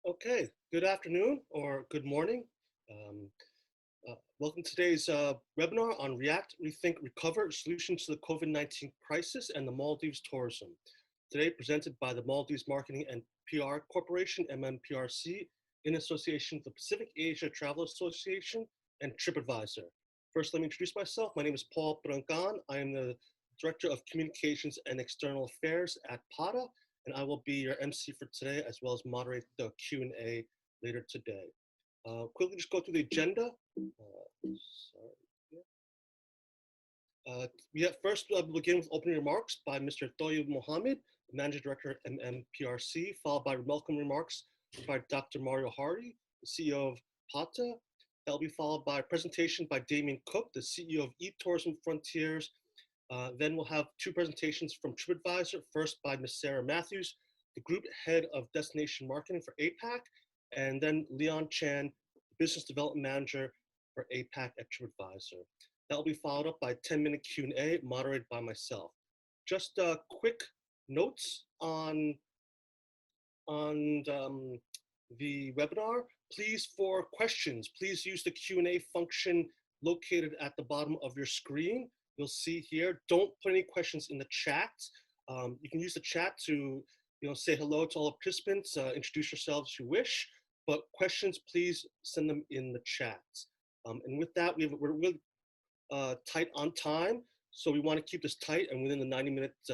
Okay, good afternoon or good morning. Um, Welcome to today's webinar on React, Rethink, Recover, Solutions to the COVID-19 Crisis and the Maldives Tourism. Today presented by the Maldives Marketing and PR Corporation, MMPRC, in association with the Pacific Asia Travel Association and Tripadvisor. First, let me introduce myself. My name is Paul Brancan. I am the Director of Communications and External Affairs at PATA, and I will be your MC for today, as well as moderate the Q&A later today. Quickly just go through the agenda. First, we'll begin with opening remarks by Mr. Thoyib Mohammed, Manager Director at MMPRC, followed by welcome remarks by Dr. Mario Hari, the CEO of PATA. That'll be followed by a presentation by Damien Cook, the CEO of eTourism Frontiers. Then we'll have two presentations from Tripadvisor, first by Ms. Sarah Matthews, the Group Head of Destination Marketing for APAC, and then Leon Chan, Business Development Manager for APAC at Tripadvisor. That will be followed up by a 10-minute Q&A moderated by myself. Just quick notes on the webinar. Please, for questions, please use the Q&A function located at the bottom of your screen. You'll see here, don't put any questions in the chat. You can use the chat to say hello to all the participants, introduce yourselves if you wish, but questions, please send them in the chat. And with that, we're really tight on time, so we want to keep this tight and within the 90 minutes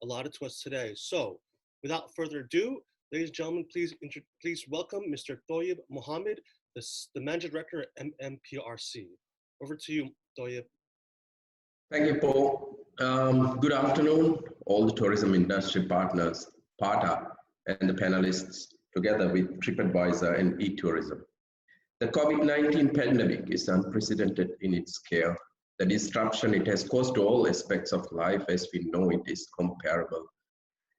allotted to us today. So without further ado, ladies and gentlemen, please welcome Mr. Thoyib Mohammed, the Manager Director at MMPRC. Over to you, Thoyib. Thank you, Paul. Good afternoon, all the tourism industry partners, PATA, and the panelists, together with Tripadvisor and eTourism. The COVID-19 pandemic is unprecedented in its scale. The disruption it has caused to all aspects of life as we know it is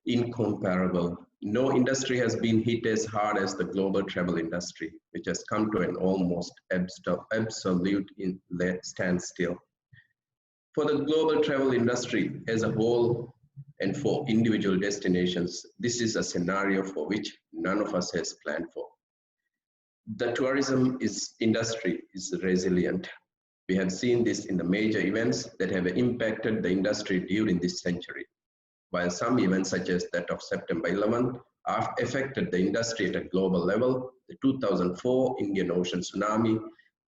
incomparable. No industry has been hit as hard as the global travel industry, which has come to an almost absolute standstill. For the global travel industry as a whole and for individual destinations, this is a scenario for which none of us has planned for. The tourism industry is resilient. We have seen this in the major events that have impacted the industry during this century. While some events such as that of September 11th have affected the industry at a global level, the 2004 Indian Ocean tsunami,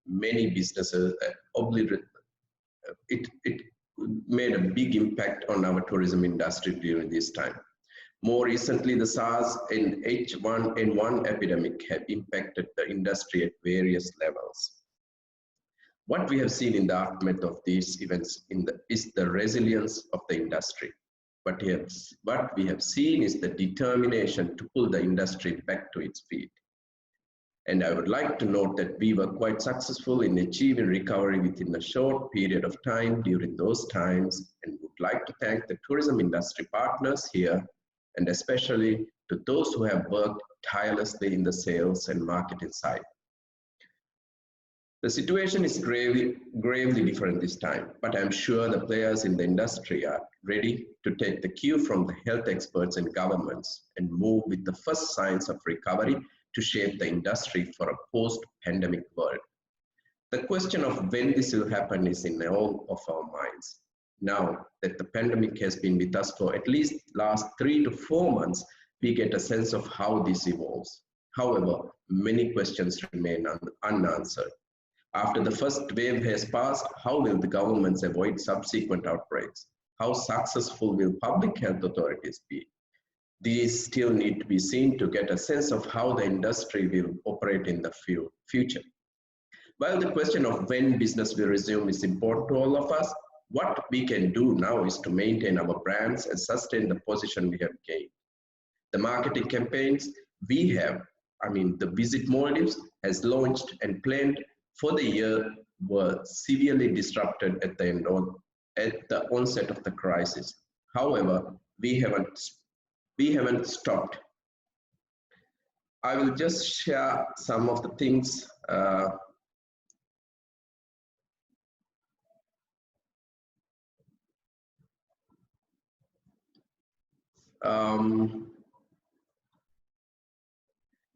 many businesses it made a big impact on our tourism industry during this time. More recently, the SARS and H1N1 epidemic have impacted the industry at various levels. What we have seen in the aftermath of these events is the resilience of the industry. What we have seen is the determination to pull the industry back to its feet. And I would like to note that we were quite successful in achieving recovery within a short period of time during those times, and would like to thank the tourism industry partners here, and especially to those who have worked tirelessly in the sales and marketing side. The situation is gravely different this time, but I'm sure the players in the industry are ready to take the cue from the health experts and governments and move with the first signs of recovery to shape the industry for a post-pandemic world. The question of when this will happen is in all of our minds. Now that the pandemic has been with us for at least last 3 to 4 months, we get a sense of how this evolves. However, many questions remain unanswered. After the first wave has passed, how will the governments avoid subsequent outbreaks? How successful will public health authorities be? These still need to be seen to get a sense of how the industry will operate in the future. While the question of when business will resume is important to all of us, what we can do now is to maintain our brands and sustain the position we have gained. The marketing campaigns we have, the Visit Maldives has launched and planned for the year were severely disrupted at the onset of the crisis. However, we haven't stopped. I will just share some of the things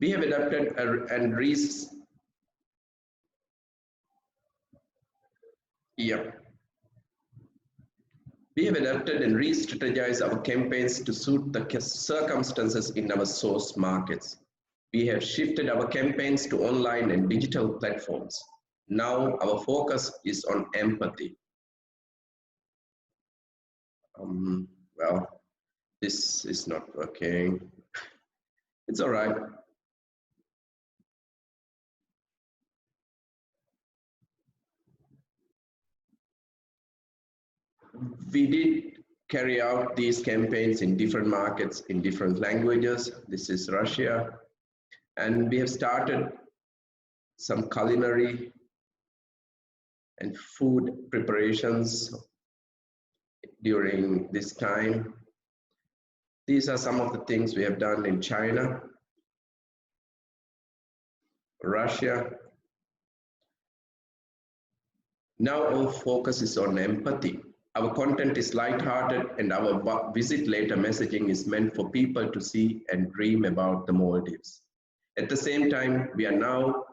We have adapted and re-strategized our campaigns to suit the circumstances in our source markets. We have shifted our campaigns to online and digital platforms. Now our focus is on empathy. Well, this is not working. It's all right. We did carry out these campaigns in different markets in different languages. This is Russia. And we have started some culinary and food preparations during this time. These are some of the things we have done in China, Russia. Now our focus is on empathy. Our content is light-hearted and our visit later messaging is meant for people to see and dream about the Maldives. At the same time, we are now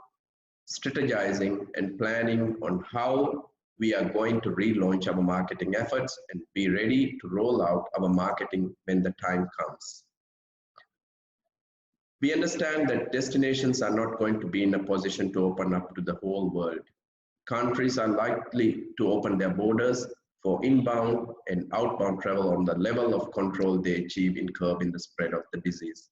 strategizing and planning on how we are going to relaunch our marketing efforts and be ready to roll out our marketing when the time comes. We understand that destinations are not going to be in a position to open up to the whole world. Countries are likely to open their borders for inbound and outbound travel on the level of control they achieve in curbing the spread of the disease.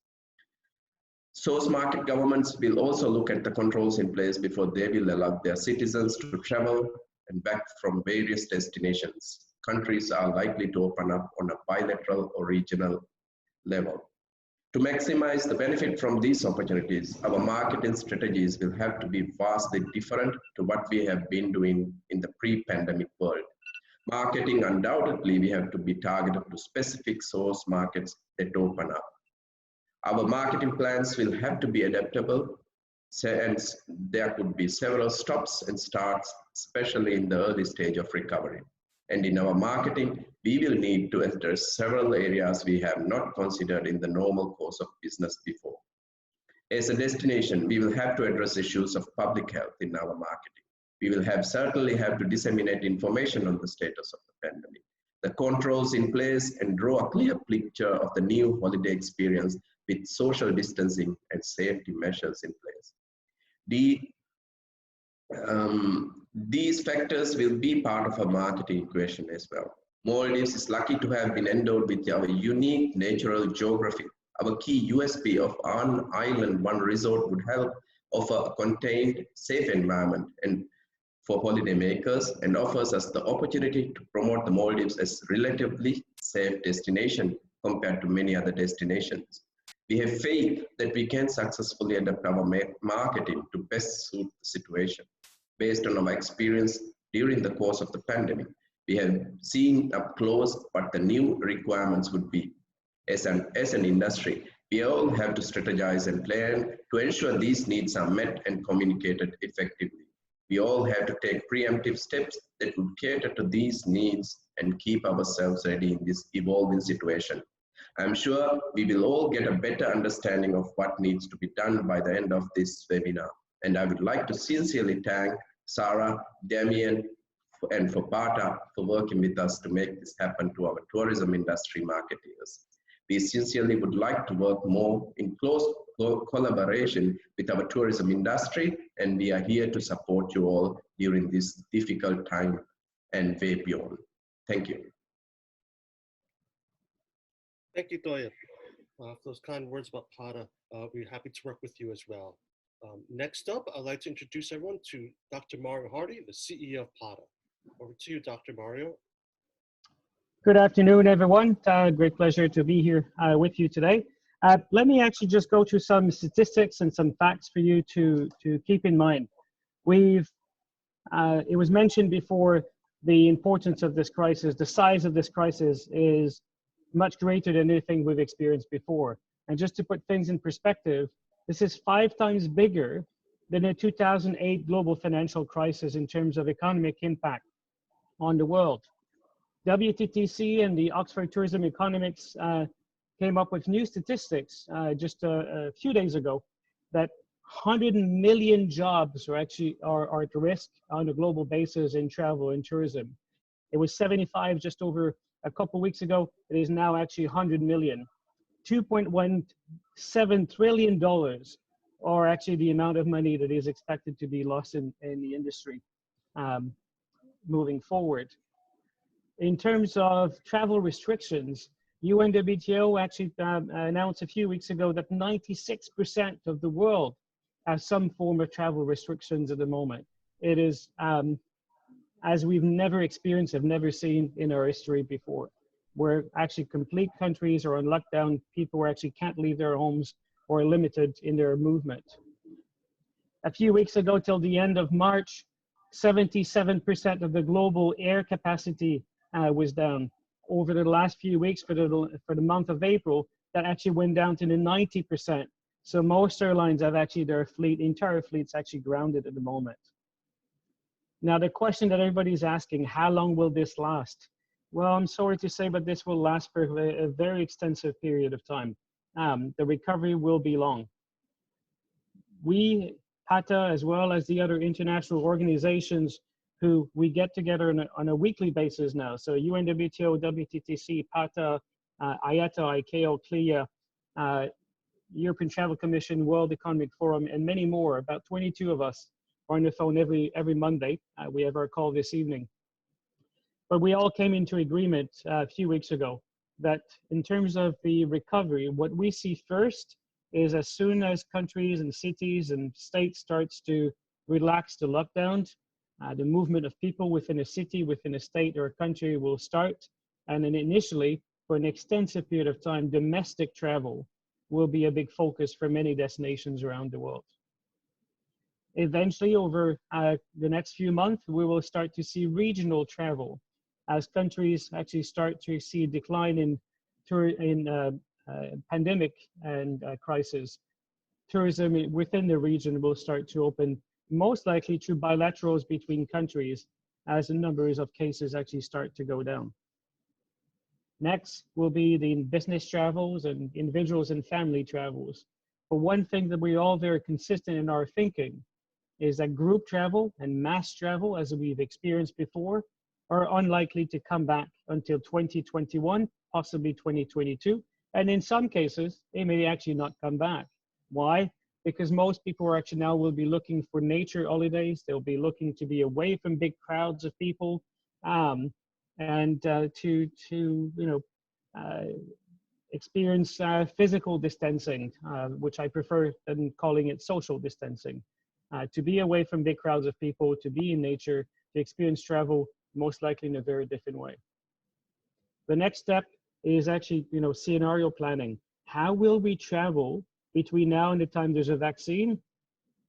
Source market governments will also look at the controls in place before they will allow their citizens to travel and back from various destinations. Countries are likely to open up on a bilateral or regional level. To maximize the benefit from these opportunities, our marketing strategies will have to be vastly different to what we have been doing in the pre-pandemic world. Marketing, undoubtedly, we have to be targeted to specific source markets that open up. Our marketing plans will have to be adaptable, and there could be several stops and starts, especially in the early stage of recovery. And in our marketing, we will need to address several areas we have not considered in the normal course of business before. As a destination, we will have to address issues of public health in our marketing. We will certainly have to disseminate information on the status of the pandemic, the controls in place, and draw a clear picture of the new holiday experience with social distancing and safety measures in place. These factors will be part of our marketing equation as well. Maldives is lucky to have been endowed with our unique natural geography. Our key USP of an island, one resort would help offer a contained, safe environment and for holidaymakers, and offers us the opportunity to promote the Maldives as a relatively safe destination compared to many other destinations. We have faith that we can successfully adapt our marketing to best suit the situation. Based on our experience during the course of the pandemic, we have seen up close what the new requirements would be. As an industry, we all have to strategize and plan to ensure these needs are met and communicated effectively. We all have to take preemptive steps that would cater to these needs and keep ourselves ready in this evolving situation. I'm sure we will all get a better understanding of what needs to be done by the end of this webinar. And I would like to sincerely thank Sarah, Damien, and Fopata for working with us to make this happen to our tourism industry marketeers. We sincerely would like to work more in close collaboration with our tourism industry, and we are here to support you all during this difficult time and way beyond. Thank you. Thank you, Toya, for those kind words about PATA. We're happy to work with you as well. Next up, I'd like to introduce everyone to Dr. Mario Hardy, the CEO of PATA. Over to you, Dr. Mario. Good afternoon, everyone. Great pleasure to be here with you today. Let me actually just go through some statistics and some facts for you to keep in mind. It was mentioned before, the importance of this crisis, the size of this crisis is much greater than anything we've experienced before. And just to put things in perspective, this is 5 times bigger than the 2008 global financial crisis in terms of economic impact on the world. WTTC and the Oxford Tourism Economics came up with new statistics just a few days ago that 100 million jobs are at risk on a global basis in travel and tourism. It was 75 just over a couple weeks ago. It is now actually 100 million. $2.17 trillion, or actually the amount of money that is expected to be lost in the industry moving forward. In terms of travel restrictions, UNWTO actually announced a few weeks ago that 96% of the world has some form of travel restrictions at the moment. It is as we've never experienced, have never seen in our history before, where actually complete countries are on lockdown, people actually can't leave their homes or are limited in their movement. A few weeks ago, till the end of March, 77% of the global air capacity was down. Over the last few weeks, for the month of April, that actually went down to the 90%. So most airlines have actually their entire fleet's actually grounded at the moment. Now, the question that everybody's asking, how long will this last? Well, I'm sorry to say, but this will last for a very extensive period of time. The recovery will be long. We, PATA, as well as the other international organizations who we get together on a weekly basis now, so UNWTO, WTTC, PATA, IATA, ICAO, CLIA, European Travel Commission, World Economic Forum, and many more, about 22 of us are on the phone every Monday. We have our call this evening. But we all came into agreement a few weeks ago that in terms of the recovery, what we see first is as soon as countries and cities and states starts to relax the lockdowns, the movement of people within a city, within a state or a country will start. And then initially, for an extensive period of time, domestic travel will be a big focus for many destinations around the world. Eventually, over the next few months, we will start to see regional travel as countries actually start to see a decline in pandemic and crisis. Tourism within the region will start to open, most likely through bilaterals between countries as the numbers of cases actually start to go down. Next will be the business travels and individuals and family travels. But one thing that we're all very consistent in our thinking is that group travel and mass travel, as we've experienced before, are unlikely to come back until 2021, possibly 2022. And in some cases, they may actually not come back. Why? Because most people are actually now will be looking for nature holidays. They'll be looking to be away from big crowds of people and to experience physical distancing, which I prefer than calling it social distancing. To be away from big crowds of people, to be in nature, to experience travel, most likely in a very different way. The next step is actually, scenario planning. How will we travel between now and the time there's a vaccine?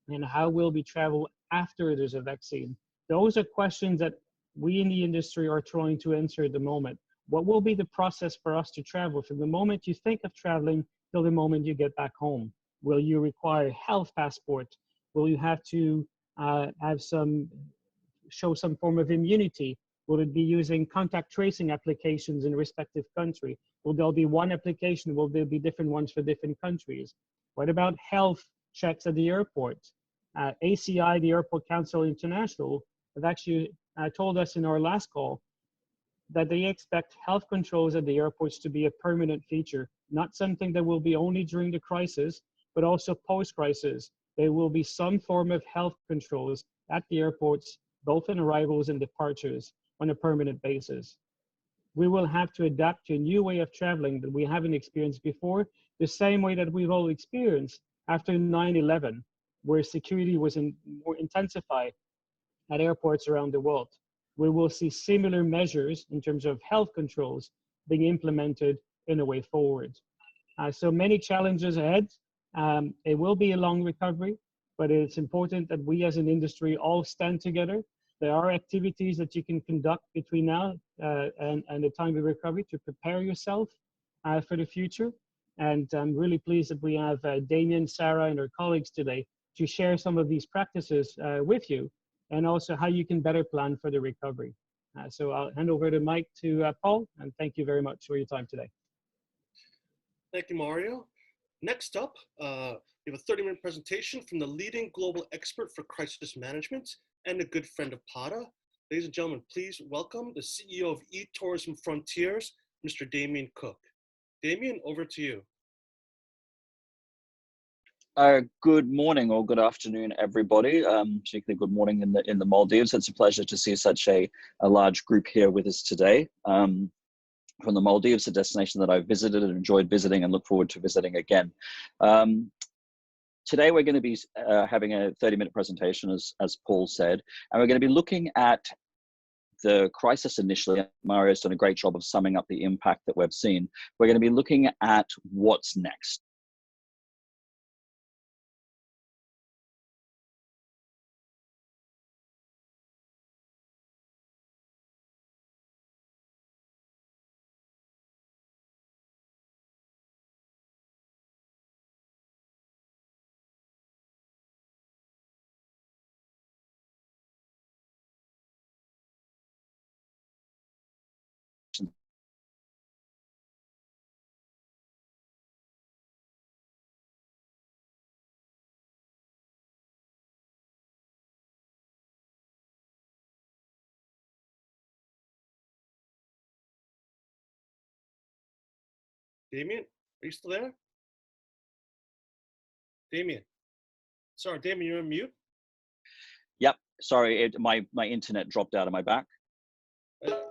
And how will we travel after there's a vaccine? Those are questions that we in the industry are trying to answer at the moment. What will be the process for us to travel from the moment you think of traveling till the moment you get back home? Will you require a health passport? Will you have to show some form of immunity? Will it be using contact tracing applications in a respective country? Will there be one application? Will there be different ones for different countries? What about health checks at the airport? ACI, the Airport Council International, have actually told us in our last call that they expect health controls at the airports to be a permanent feature, not something that will be only during the crisis, but also post-crisis. There will be some form of health controls at the airports, both in arrivals and departures, on a permanent basis. We will have to adapt to a new way of traveling that we haven't experienced before, the same way that we've all experienced after 9/11, where security was more intensified at airports around the world. We will see similar measures in terms of health controls being implemented in a way forward. So many challenges ahead. It will be a long recovery, but it's important that we as an industry all stand together. There are activities that you can conduct between now and the time of recovery to prepare yourself for the future. And I'm really pleased that we have Damien, Sarah, and our colleagues today to share some of these practices with you, and also how you can better plan for the recovery. So I'll hand over the mic to Paul, and thank you very much for your time today. Thank you, Mario. Next up, We have a 30-minute presentation from the leading global expert for crisis management and a good friend of PADA. Ladies and gentlemen, please welcome the CEO of eTourism Frontiers, Mr. Damien Cook. Damien, over to you. Good morning or good afternoon, everybody. Particularly good morning in the Maldives. It's a pleasure to see such a large group here with us today. From the Maldives, a destination that I've visited and enjoyed visiting and look forward to visiting again. Today, we're going to be having a 30-minute presentation, as Paul said, and we're going to be looking at the crisis initially. Mario's done a great job of summing up the impact that we've seen. We're going to be looking at what's next. Damien, are you still there? Damien. Sorry, Damien, you're on mute. Yep, sorry, my internet dropped out of my back.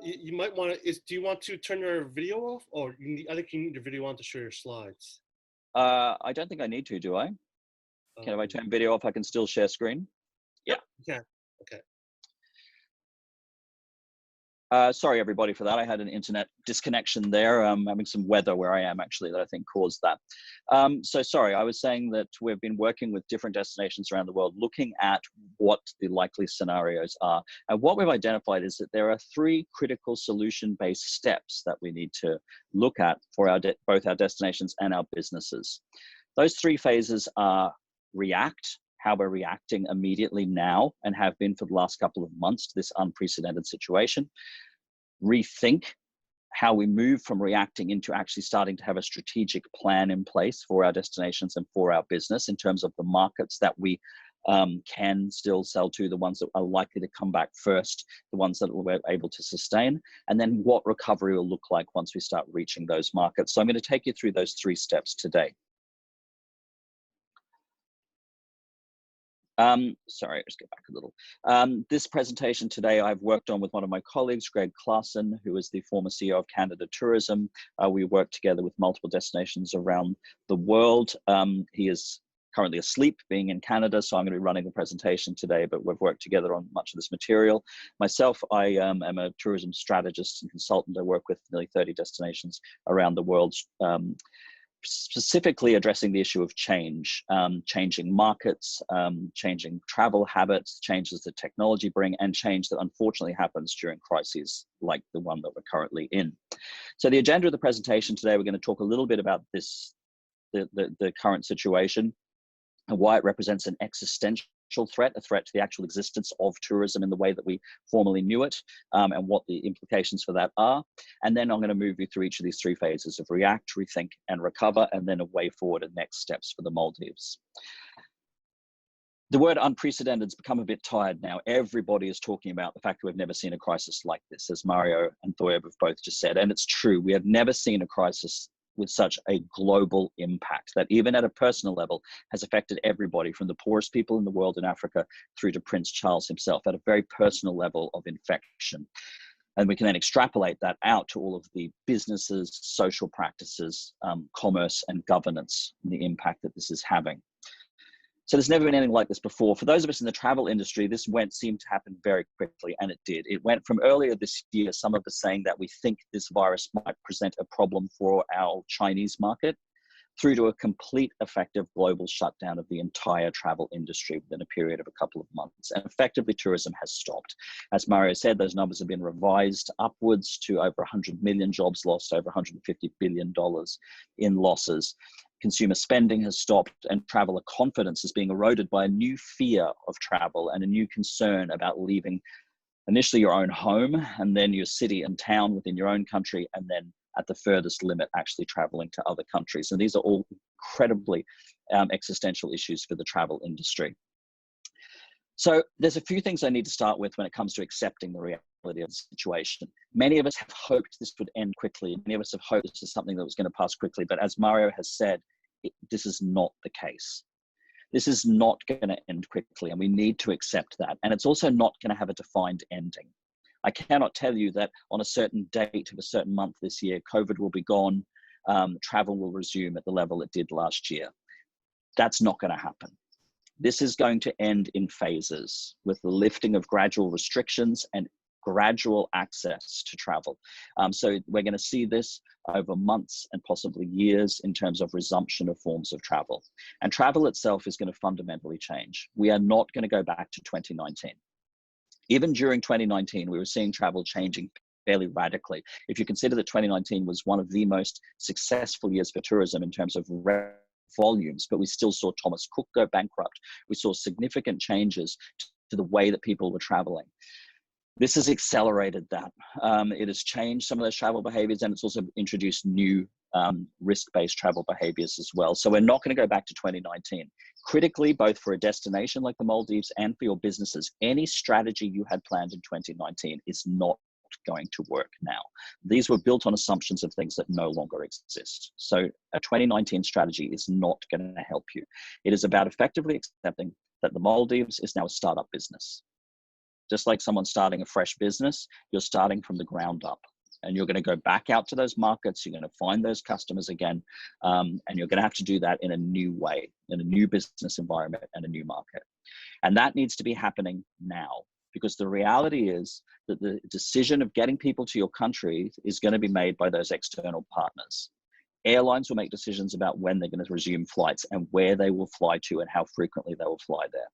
You might want to, do you want to turn your video off? Or I think you need your video on to show your slides. I don't think I need to, do I? Can I turn video off? I can still share screen? Yeah. Yeah, okay. Sorry, everybody, for that. I had an internet disconnection there. I'm having some weather where I am, actually, that I think caused that. So sorry, I was saying that we've been working with different destinations around the world, looking at what the likely scenarios are. And what we've identified is that there are three critical solution-based steps that we need to look at for both our destinations and our businesses. Those three phases are react, how we're reacting immediately now and have been for the last couple of months to this unprecedented situation. Rethink, how we move from reacting into actually starting to have a strategic plan in place for our destinations and for our business in terms of the markets that we can still sell to, the ones that are likely to come back first, the ones that we're able to sustain, and then what recovery will look like once we start reaching those markets. So I'm going to take you through those three steps today. Sorry, just get back a little. This presentation today I've worked on with one of my colleagues, Greg Claassen, who is the former CEO of Canada Tourism. We work together with multiple destinations around the world. He is currently asleep, being in Canada, so I'm going to be running the presentation today, but we've worked together on much of this material. Myself, I am a tourism strategist and consultant. I work with nearly 30 destinations around the world, specifically addressing the issue of change, changing markets, changing travel habits, changes that technology bring, and change that unfortunately happens during crises like the one that we're currently in. So the agenda of the presentation today, we're going to talk a little bit about this, the current situation and why it represents an existential threat, a threat to the actual existence of tourism in the way that we formerly knew it, and what the implications for that are. And then I'm going to move you through each of these three phases of react, rethink, and recover, and then a way forward and next steps for the Maldives. The word unprecedented has become a bit tired now. Everybody is talking about the fact that we've never seen a crisis like this, as Mario and Thoyeb have both just said. And it's true, we have never seen a crisis with such a global impact that even at a personal level has affected everybody from the poorest people in the world in Africa through to Prince Charles himself at a very personal level of infection. And we can then extrapolate that out to all of the businesses, social practices, commerce and governance, and the impact that this is having. So there's never been anything like this before. For those of us in the travel industry, this seemed to happen very quickly, and it did. It went from earlier this year, some of us saying that we think this virus might present a problem for our Chinese market, through to a complete effective global shutdown of the entire travel industry within a period of a couple of months. And effectively, tourism has stopped. As Mario said, those numbers have been revised upwards to over 100 million jobs lost, over $150 billion in losses. Consumer spending has stopped, and traveler confidence is being eroded by a new fear of travel and a new concern about leaving initially your own home, and then your city and town within your own country, and then at the furthest limit, actually traveling to other countries. And these are all incredibly existential issues for the travel industry. So there's a few things I need to start with when it comes to accepting the reality of the situation. Many of us have hoped this would end quickly. Many of us have hoped this is something that was going to pass quickly. But as Mario has said, this is not the case. This is not going to end quickly, and we need to accept that. And it's also not going to have a defined ending. I cannot tell you that on a certain date of a certain month this year, COVID will be gone, travel will resume at the level it did last year. That's not going to happen. This is going to end in phases with the lifting of gradual restrictions and gradual access to travel. So we're going to see this over months and possibly years in terms of resumption of forms of travel. And travel itself is going to fundamentally change. We are not going to go back to 2019. Even during 2019, we were seeing travel changing fairly radically. If you consider that 2019 was one of the most successful years for tourism in terms of volumes, but we still saw Thomas Cook go bankrupt. We saw significant changes to the way that people were traveling. This has accelerated that. It has changed some of those travel behaviors, and it's also introduced new risk-based travel behaviors as well. So we're not going to go back to 2019. Critically, both for a destination like the Maldives and for your businesses, any strategy you had planned in 2019 is not going to work now. These were built on assumptions of things that no longer exist. So a 2019 strategy is not going to help you. It is about effectively accepting that the Maldives is now a startup business. Just like someone starting a fresh business, you're starting from the ground up, and you're going to go back out to those markets. You're going to find those customers again, and you're going to have to do that in a new way, in a new business environment and a new market. And that needs to be happening now, because the reality is that the decision of getting people to your country is going to be made by those external partners. Airlines will make decisions about when they're going to resume flights and where they will fly to and how frequently they will fly there.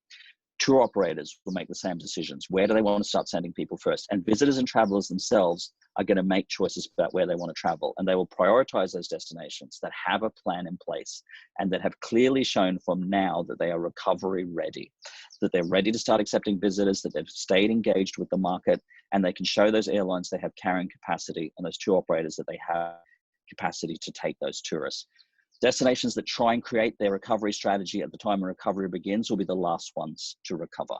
Tour operators will make the same decisions. Where do they want to start sending people first? And visitors and travelers themselves are going to make choices about where they want to travel. And they will prioritize those destinations that have a plan in place and that have clearly shown from now that they are recovery ready, that they're ready to start accepting visitors, that they've stayed engaged with the market, and they can show those airlines they have carrying capacity and those tour operators that they have capacity to take those tourists. Destinations that try and create their recovery strategy at the time when recovery begins will be the last ones to recover.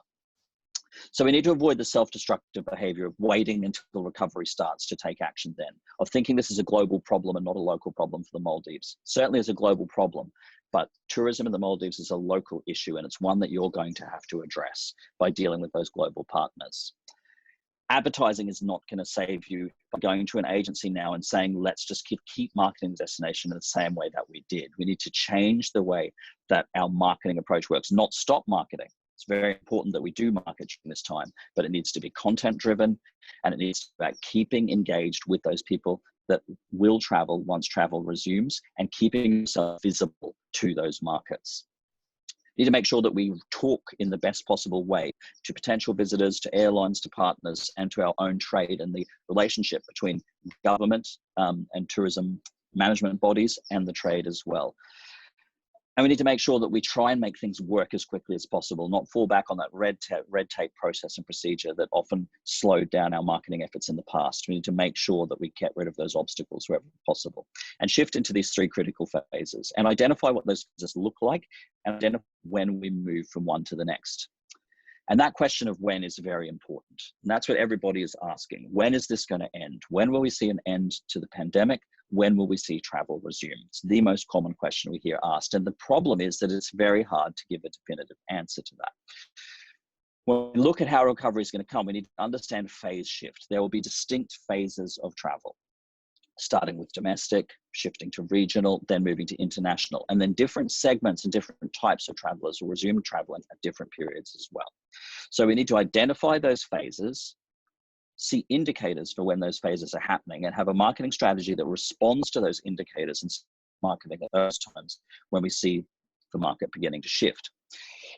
So we need to avoid the self-destructive behavior of waiting until recovery starts to take action then, of thinking this is a global problem and not a local problem for the Maldives. Certainly it's a global problem, but tourism in the Maldives is a local issue, and it's one that you're going to have to address by dealing with those global partners. Advertising is not going to save you by going to an agency now and saying, let's just keep marketing the destination in the same way that we did. We need to change the way that our marketing approach works, not stop marketing. It's very important that we do market during this time, but it needs to be content driven, and it needs to be about keeping engaged with those people that will travel once travel resumes and keeping yourself visible to those markets. We need to make sure that we talk in the best possible way to potential visitors, to airlines, to partners, and to our own trade, and the relationship between government and tourism management bodies and the trade as well. And we need to make sure that we try and make things work as quickly as possible, not fall back on that red tape process and procedure that often slowed down our marketing efforts in the past. We need to make sure that we get rid of those obstacles wherever possible and shift into these three critical phases and identify what those phases look like and identify when we move from one to the next. And that question of when is very important. And that's what everybody is asking. When is this going to end? When will we see an end to the pandemic? When will we see travel resume? It's the most common question we hear asked. And the problem is that it's very hard to give a definitive answer to that. When we look at how recovery is going to come, we need to understand phase shift. There will be distinct phases of travel, starting with domestic, shifting to regional, then moving to international. And then different segments and different types of travelers will resume traveling at different periods as well. So we need to identify those phases, see indicators for when those phases are happening, and have a marketing strategy that responds to those indicators and marketing at those times when we see the market beginning to shift.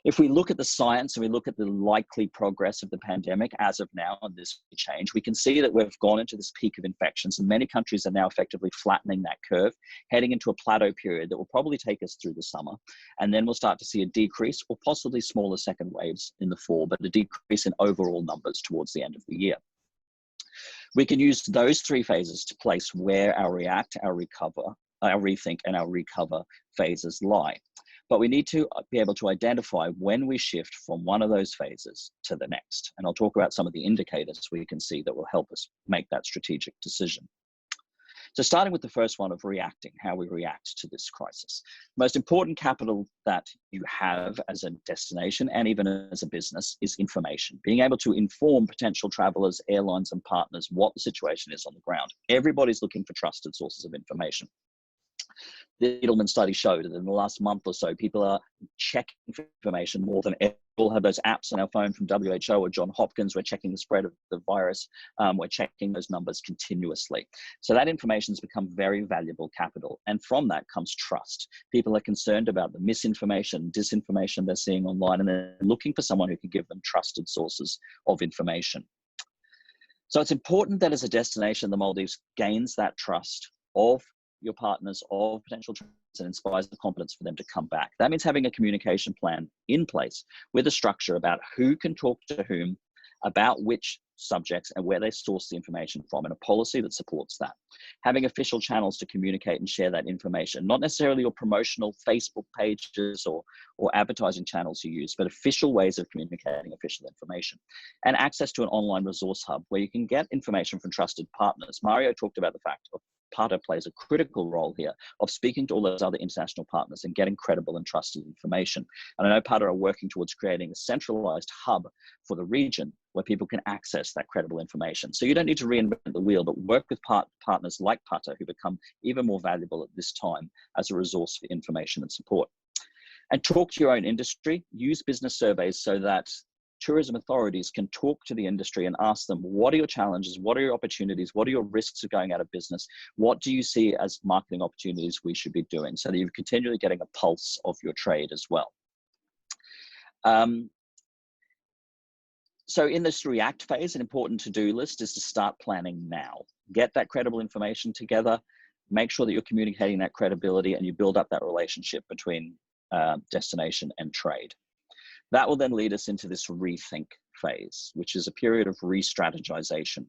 If we look at the science and we look at the likely progress of the pandemic as of now and this change, we can see that we've gone into this peak of infections, and many countries are now effectively flattening that curve, heading into a plateau period that will probably take us through the summer. And then we'll start to see a decrease or possibly smaller second waves in the fall, but a decrease in overall numbers towards the end of the year. We can use those three phases to place where our react, our recover, our rethink, and our recover phases lie. But we need to be able to identify when we shift from one of those phases to the next. And I'll talk about some of the indicators we can see that will help us make that strategic decision. So starting with the first one of reacting, how we react to this crisis. Most important capital that you have as a destination and even as a business is information. Being able to inform potential travelers, airlines, and partners what the situation is on the ground. Everybody's looking for trusted sources of information. The Edelman study showed that in the last month or so, people are checking for information more than ever. We all have those apps on our phone from WHO or Johns Hopkins. We're checking the spread of the virus. We're checking those numbers continuously. So that information has become very valuable capital. And from that comes trust. People are concerned about the misinformation, disinformation they're seeing online, and they're looking for someone who can give them trusted sources of information. So it's important that as a destination, the Maldives gains that trust of your partners, of potential travelers, and inspires the confidence for them to come back. That means having a communication plan in place with a structure about who can talk to whom, about which subjects, and where they source the information from, and a policy that supports that. Having official channels to communicate and share that information, not necessarily your promotional Facebook pages or advertising channels you use, but official ways of communicating official information. And access to an online resource hub where you can get information from trusted partners. Mario talked about the fact of Pata plays a critical role here of speaking to all those other international partners and getting credible and trusted information. And I know Pata are working towards creating a centralized hub for the region where people can access that credible information. So you don't need to reinvent the wheel, but work with partners like Pata who become even more valuable at this time as a resource for information and support. And talk to your own industry, use business surveys so that tourism authorities can talk to the industry and ask them, what are your challenges? What are your opportunities? What are your risks of going out of business? What do you see as marketing opportunities we should be doing, so that you're continually getting a pulse of your trade as well. So in this react phase, an important to-do list is to start planning now. Get that credible information together, make sure that you're communicating that credibility, and you build up that relationship between destination and trade. That will then lead us into this rethink phase, which is a period of re-strategization.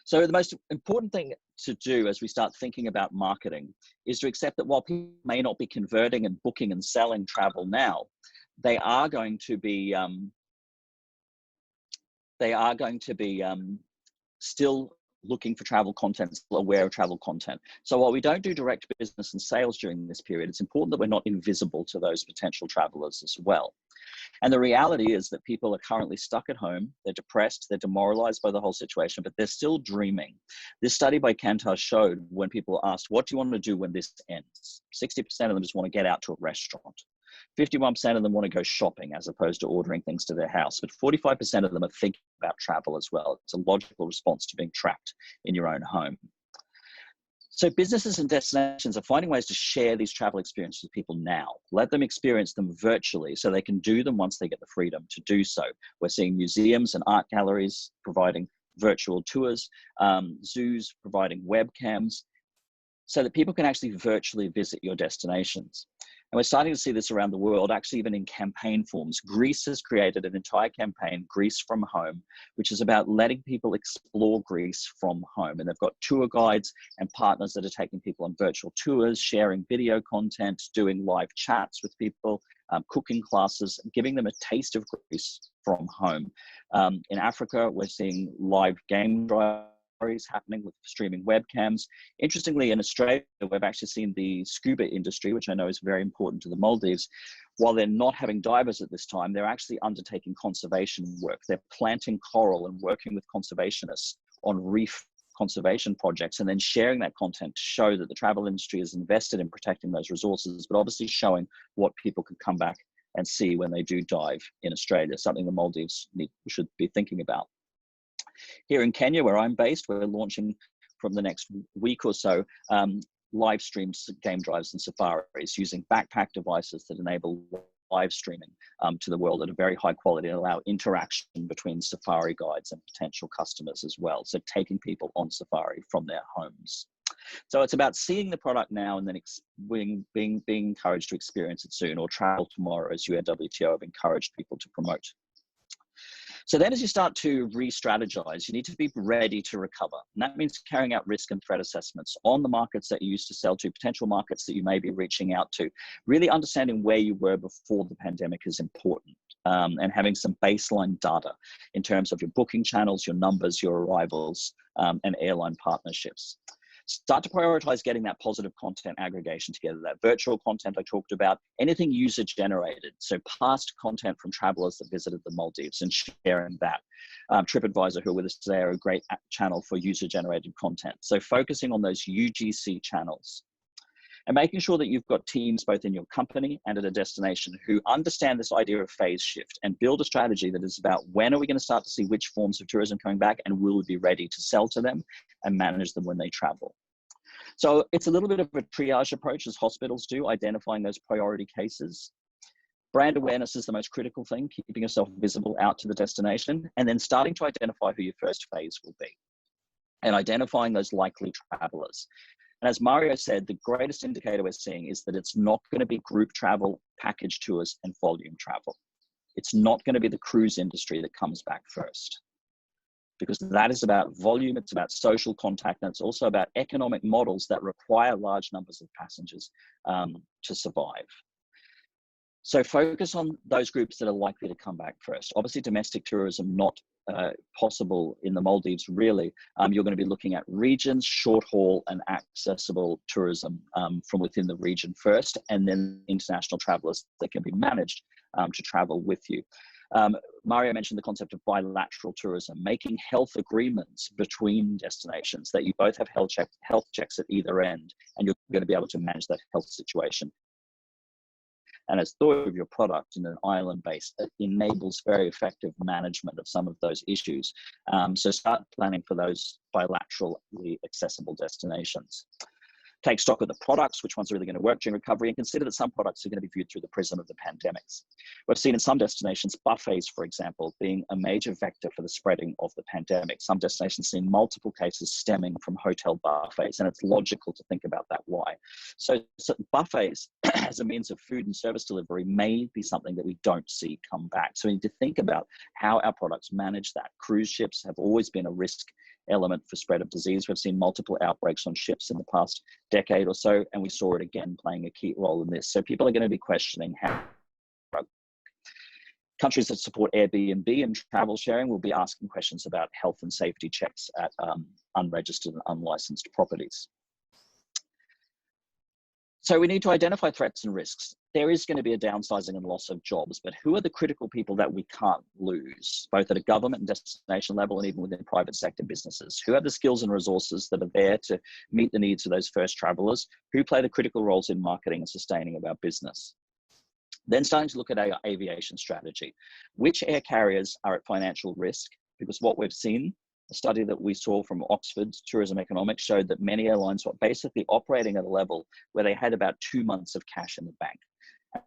So the most important thing to do as we start thinking about marketing is to accept that while people may not be converting and booking and selling travel now, they are going to be still looking for travel content, still aware of travel content. So while we don't do direct business and sales during this period, it's important that we're not invisible to those potential travelers as well. And the reality is that people are currently stuck at home, they're depressed, they're demoralized by the whole situation, but they're still dreaming. This study by Kantar showed when people asked, what do you want to do when this ends? 60% of them just want to get out to a restaurant. 51% of them want to go shopping as opposed to ordering things to their house, but 45% of them are thinking about travel as well. It's a logical response to being trapped in your own home. So businesses and destinations are finding ways to share these travel experiences with people now. Let them experience them virtually so they can do them once they get the freedom to do so. We're seeing museums and art galleries providing virtual tours, zoos providing webcams, so that people can actually virtually visit your destinations. And we're starting to see this around the world, actually even in campaign forms. Greece has created an entire campaign, Greece from Home, which is about letting people explore Greece from home. And they've got tour guides and partners that are taking people on virtual tours, sharing video content, doing live chats with people, cooking classes, giving them a taste of Greece from home. In Africa, we're seeing live game drives happening with streaming webcams. Interestingly, in Australia, we've actually seen the scuba industry, which I know is very important to the Maldives. While they're not having divers at this time, they're actually undertaking conservation work. They're planting coral and working with conservationists on reef conservation projects, and then sharing that content to show that the travel industry is invested in protecting those resources, but obviously showing what people can come back and see when they do dive in Australia, something the Maldives should be thinking about. Here in Kenya, where I'm based, we're launching from the next week or so live streams, game drives and safaris using backpack devices that enable live streaming to the world at a very high quality and allow interaction between safari guides and potential customers as well. So taking people on safari from their homes. So it's about seeing the product now and then being encouraged to experience it soon, or travel tomorrow, as UNWTO have encouraged people to promote. So then as you start to re-strategize, you need to be ready to recover. And that means carrying out risk and threat assessments on the markets that you used to sell to, potential markets that you may be reaching out to. Really understanding where you were before the pandemic is important, and having some baseline data in terms of your booking channels, your numbers, your arrivals, and airline partnerships. Start to prioritize getting that positive content aggregation together, that virtual content I talked about, anything user generated. So past content from travelers that visited the Maldives and sharing that. Tripadvisor, who are with us today, are a great channel for user generated content. So focusing on those UGC channels and making sure that you've got teams both in your company and at a destination who understand this idea of phase shift and build a strategy that is about when are we going to start to see which forms of tourism coming back, and will we be ready to sell to them and manage them when they travel. So it's a little bit of a triage approach, as hospitals do, identifying those priority cases. Brand awareness is the most critical thing, keeping yourself visible out to the destination, and then starting to identify who your first phase will be and identifying those likely travelers. And as Mario said, the greatest indicator we're seeing is that it's not going to be group travel, package tours, and volume travel. It's not going to be the cruise industry that comes back first, because that is about volume, it's about social contact, and it's also about economic models that require large numbers of passengers to survive. So focus on those groups that are likely to come back first. Obviously, domestic tourism not possible in the Maldives, really. You're going to be looking at regions, short haul and accessible tourism from within the region first, and then international travelers that can be managed to travel with you. Mario mentioned the concept of bilateral tourism, making health agreements between destinations that you both have health checks at either end, and you're going to be able to manage that health situation. And as thought of your product in an island base, it enables very effective management of some of those issues. So start planning for those bilaterally accessible destinations. Take stock of the products, which ones are really going to work during recovery, and consider that some products are going to be viewed through the prism of the pandemics. We've seen in some destinations, buffets, for example, being a major vector for the spreading of the pandemic. Some destinations seen multiple cases stemming from hotel buffets, and it's logical to think about that why. So buffets as a means of food and service delivery may be something that we don't see come back. So we need to think about how our products manage that. Cruise ships have always been a risk element for spread of disease. We've seen multiple outbreaks on ships in the past decade or so, and we saw it again playing a key role in this. So people are going to be questioning how countries that support Airbnb and travel sharing will be asking questions about health and safety checks at unregistered and unlicensed properties. So we need to identify threats and risks. There is going to be a downsizing and loss of jobs, but who are the critical people that we can't lose, both at a government and destination level and even within private sector businesses? Who have the skills and resources that are there to meet the needs of those first travelers? Who play the critical roles in marketing and sustaining of our business? Then starting to look at our aviation strategy. Which air carriers are at financial risk? Because what we've seen, a study that we saw from Oxford's Tourism Economics showed that many airlines were basically operating at a level where they had about 2 months of cash in the bank.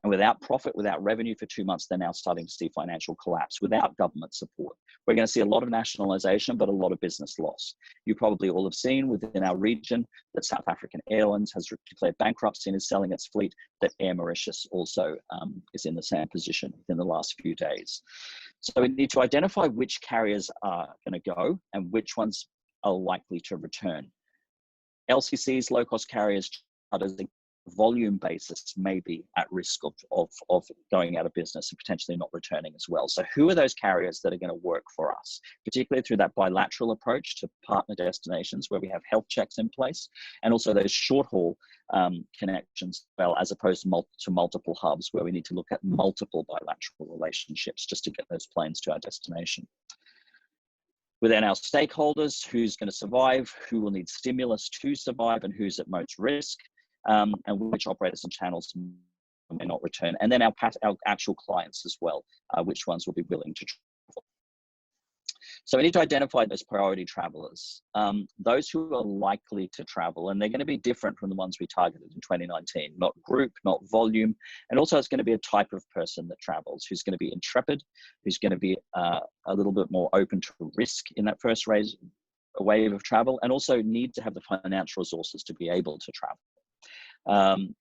And without profit, without revenue for 2 months, they're now starting to see financial collapse without government support. We're going to see a lot of nationalization, but a lot of business loss. You probably all have seen within our region that South African Airlines has declared bankruptcy and is selling its fleet, that Air Mauritius also is in the same position within the last few days. So we need to identify which carriers are going to go and which ones are likely to return. LCCs, low-cost carriers, charters, volume basis may be at risk of going out of business and potentially not returning as well. So who are those carriers that are going to work for us, particularly through that bilateral approach to partner destinations where we have health checks in place, and also those short haul connections, well, as opposed to multiple hubs where we need to look at multiple bilateral relationships just to get those planes to our destination. Within our stakeholders, who's going to survive, who will need stimulus to survive, and who's at most risk. And which operators and channels may not return, and then our actual clients as well, which ones will be willing to travel. So we need to identify those priority travelers, those who are likely to travel, and they're going to be different from the ones we targeted in 2019, not group, not volume, and also it's going to be a type of person that travels, who's going to be intrepid, who's going to be a little bit more open to risk in that first wave of travel, and also need to have the financial resources to be able to travel.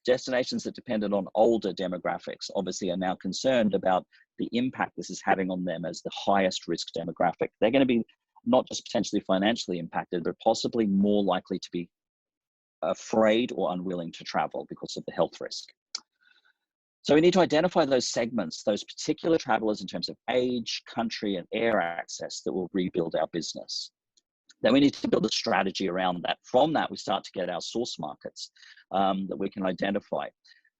Destinations that depended on older demographics obviously are now concerned about the impact this is having on them as the highest risk demographic. They're going to be not just potentially financially impacted, but possibly more likely to be afraid or unwilling to travel because of the health risk. So we need to identify those segments, those particular travelers in terms of age, country, and air access that will rebuild our business. Then we need to build a strategy around that. From that, we start to get our source markets that we can identify.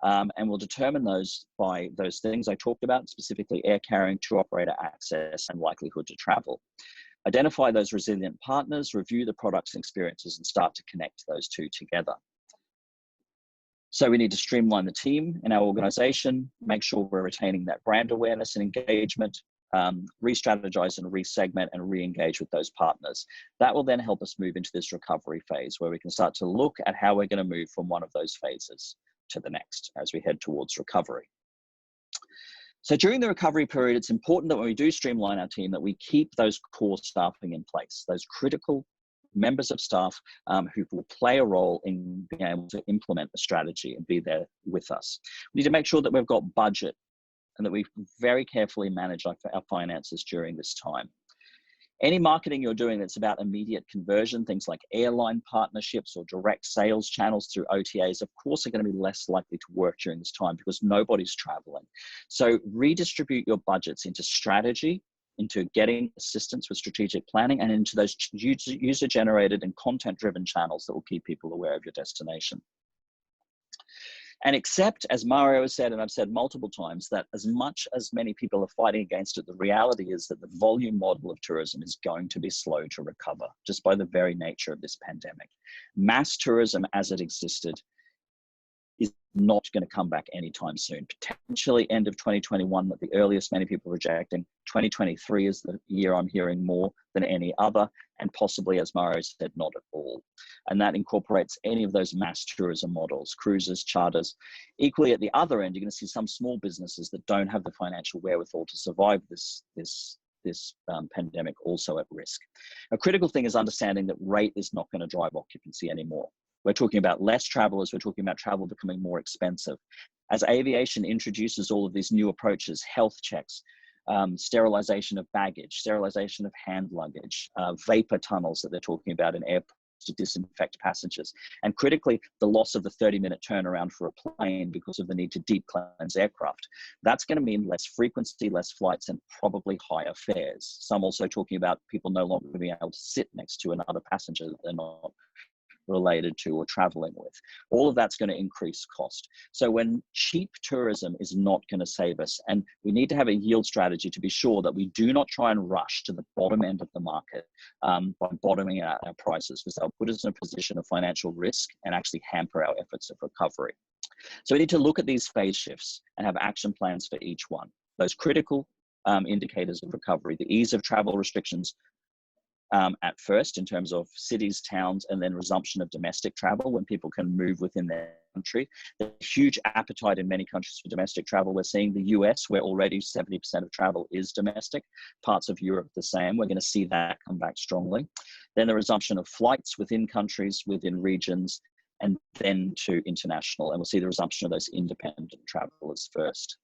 And we'll determine those by those things I talked about, specifically air carrying, tour operator access, and likelihood to travel. Identify those resilient partners, review the products and experiences, and start to connect those two together. So we need to streamline the team in our organization, make sure we're retaining that brand awareness and engagement, re-strategize and re-segment and re-engage with those partners. That will then help us move into this recovery phase where we can start to look at how we're going to move from one of those phases to the next as we head towards recovery. So during the recovery period, it's important that when we do streamline our team, that we keep those core staffing in place, those critical members of staff who will play a role in being able to implement the strategy and be there with us. We need to make sure that we've got budget and that we very carefully manage our finances during this time. Any marketing you're doing that's about immediate conversion, things like airline partnerships or direct sales channels through OTAs, of course, are going to be less likely to work during this time because nobody's traveling. So redistribute your budgets into strategy, into getting assistance with strategic planning, and into those user-generated and content-driven channels that will keep people aware of your destination. And accept, as Mario has said, and I've said multiple times, that as much as many people are fighting against it, the reality is that the volume model of tourism is going to be slow to recover, just by the very nature of this pandemic. Mass tourism as it existed is not going to come back anytime soon. Potentially end of 2021 at the earliest, many people are projecting. 2023 is the year I'm hearing more than any other, and possibly, as Mario said, not at all. And that incorporates any of those mass tourism models, cruises, charters. Equally, at the other end, you're going to see some small businesses that don't have the financial wherewithal to survive this pandemic also at risk. A critical thing is understanding that rate is not going to drive occupancy anymore. We're talking about less travelers. We're talking about travel becoming more expensive. As aviation introduces all of these new approaches, health checks, sterilization of baggage, sterilization of hand luggage, vapor tunnels that they're talking about in airports to disinfect passengers, and critically, the loss of the 30-minute turnaround for a plane because of the need to deep cleanse aircraft. That's going to mean less frequency, less flights, and probably higher fares. Some also talking about people no longer being able to sit next to another passenger that they're not related to or traveling with. All of that's going to increase cost. So when cheap tourism is not going to save us, and we need to have a yield strategy to be sure that we do not try and rush to the bottom end of the market by bottoming out our prices, because they'll put us in a position of financial risk and actually hamper our efforts of recovery. So we need to look at these phase shifts and have action plans for each one. Those critical indicators of recovery, the ease of travel restrictions, at first in terms of cities, towns, and then resumption of domestic travel when people can move within their country. There's a huge appetite in many countries for domestic travel. We're seeing the US, where already 70% of travel is domestic, parts of Europe the same. We're going to see that come back strongly. Then the resumption of flights within countries, within regions, and then to international. And we'll see the resumption of those independent travelers first.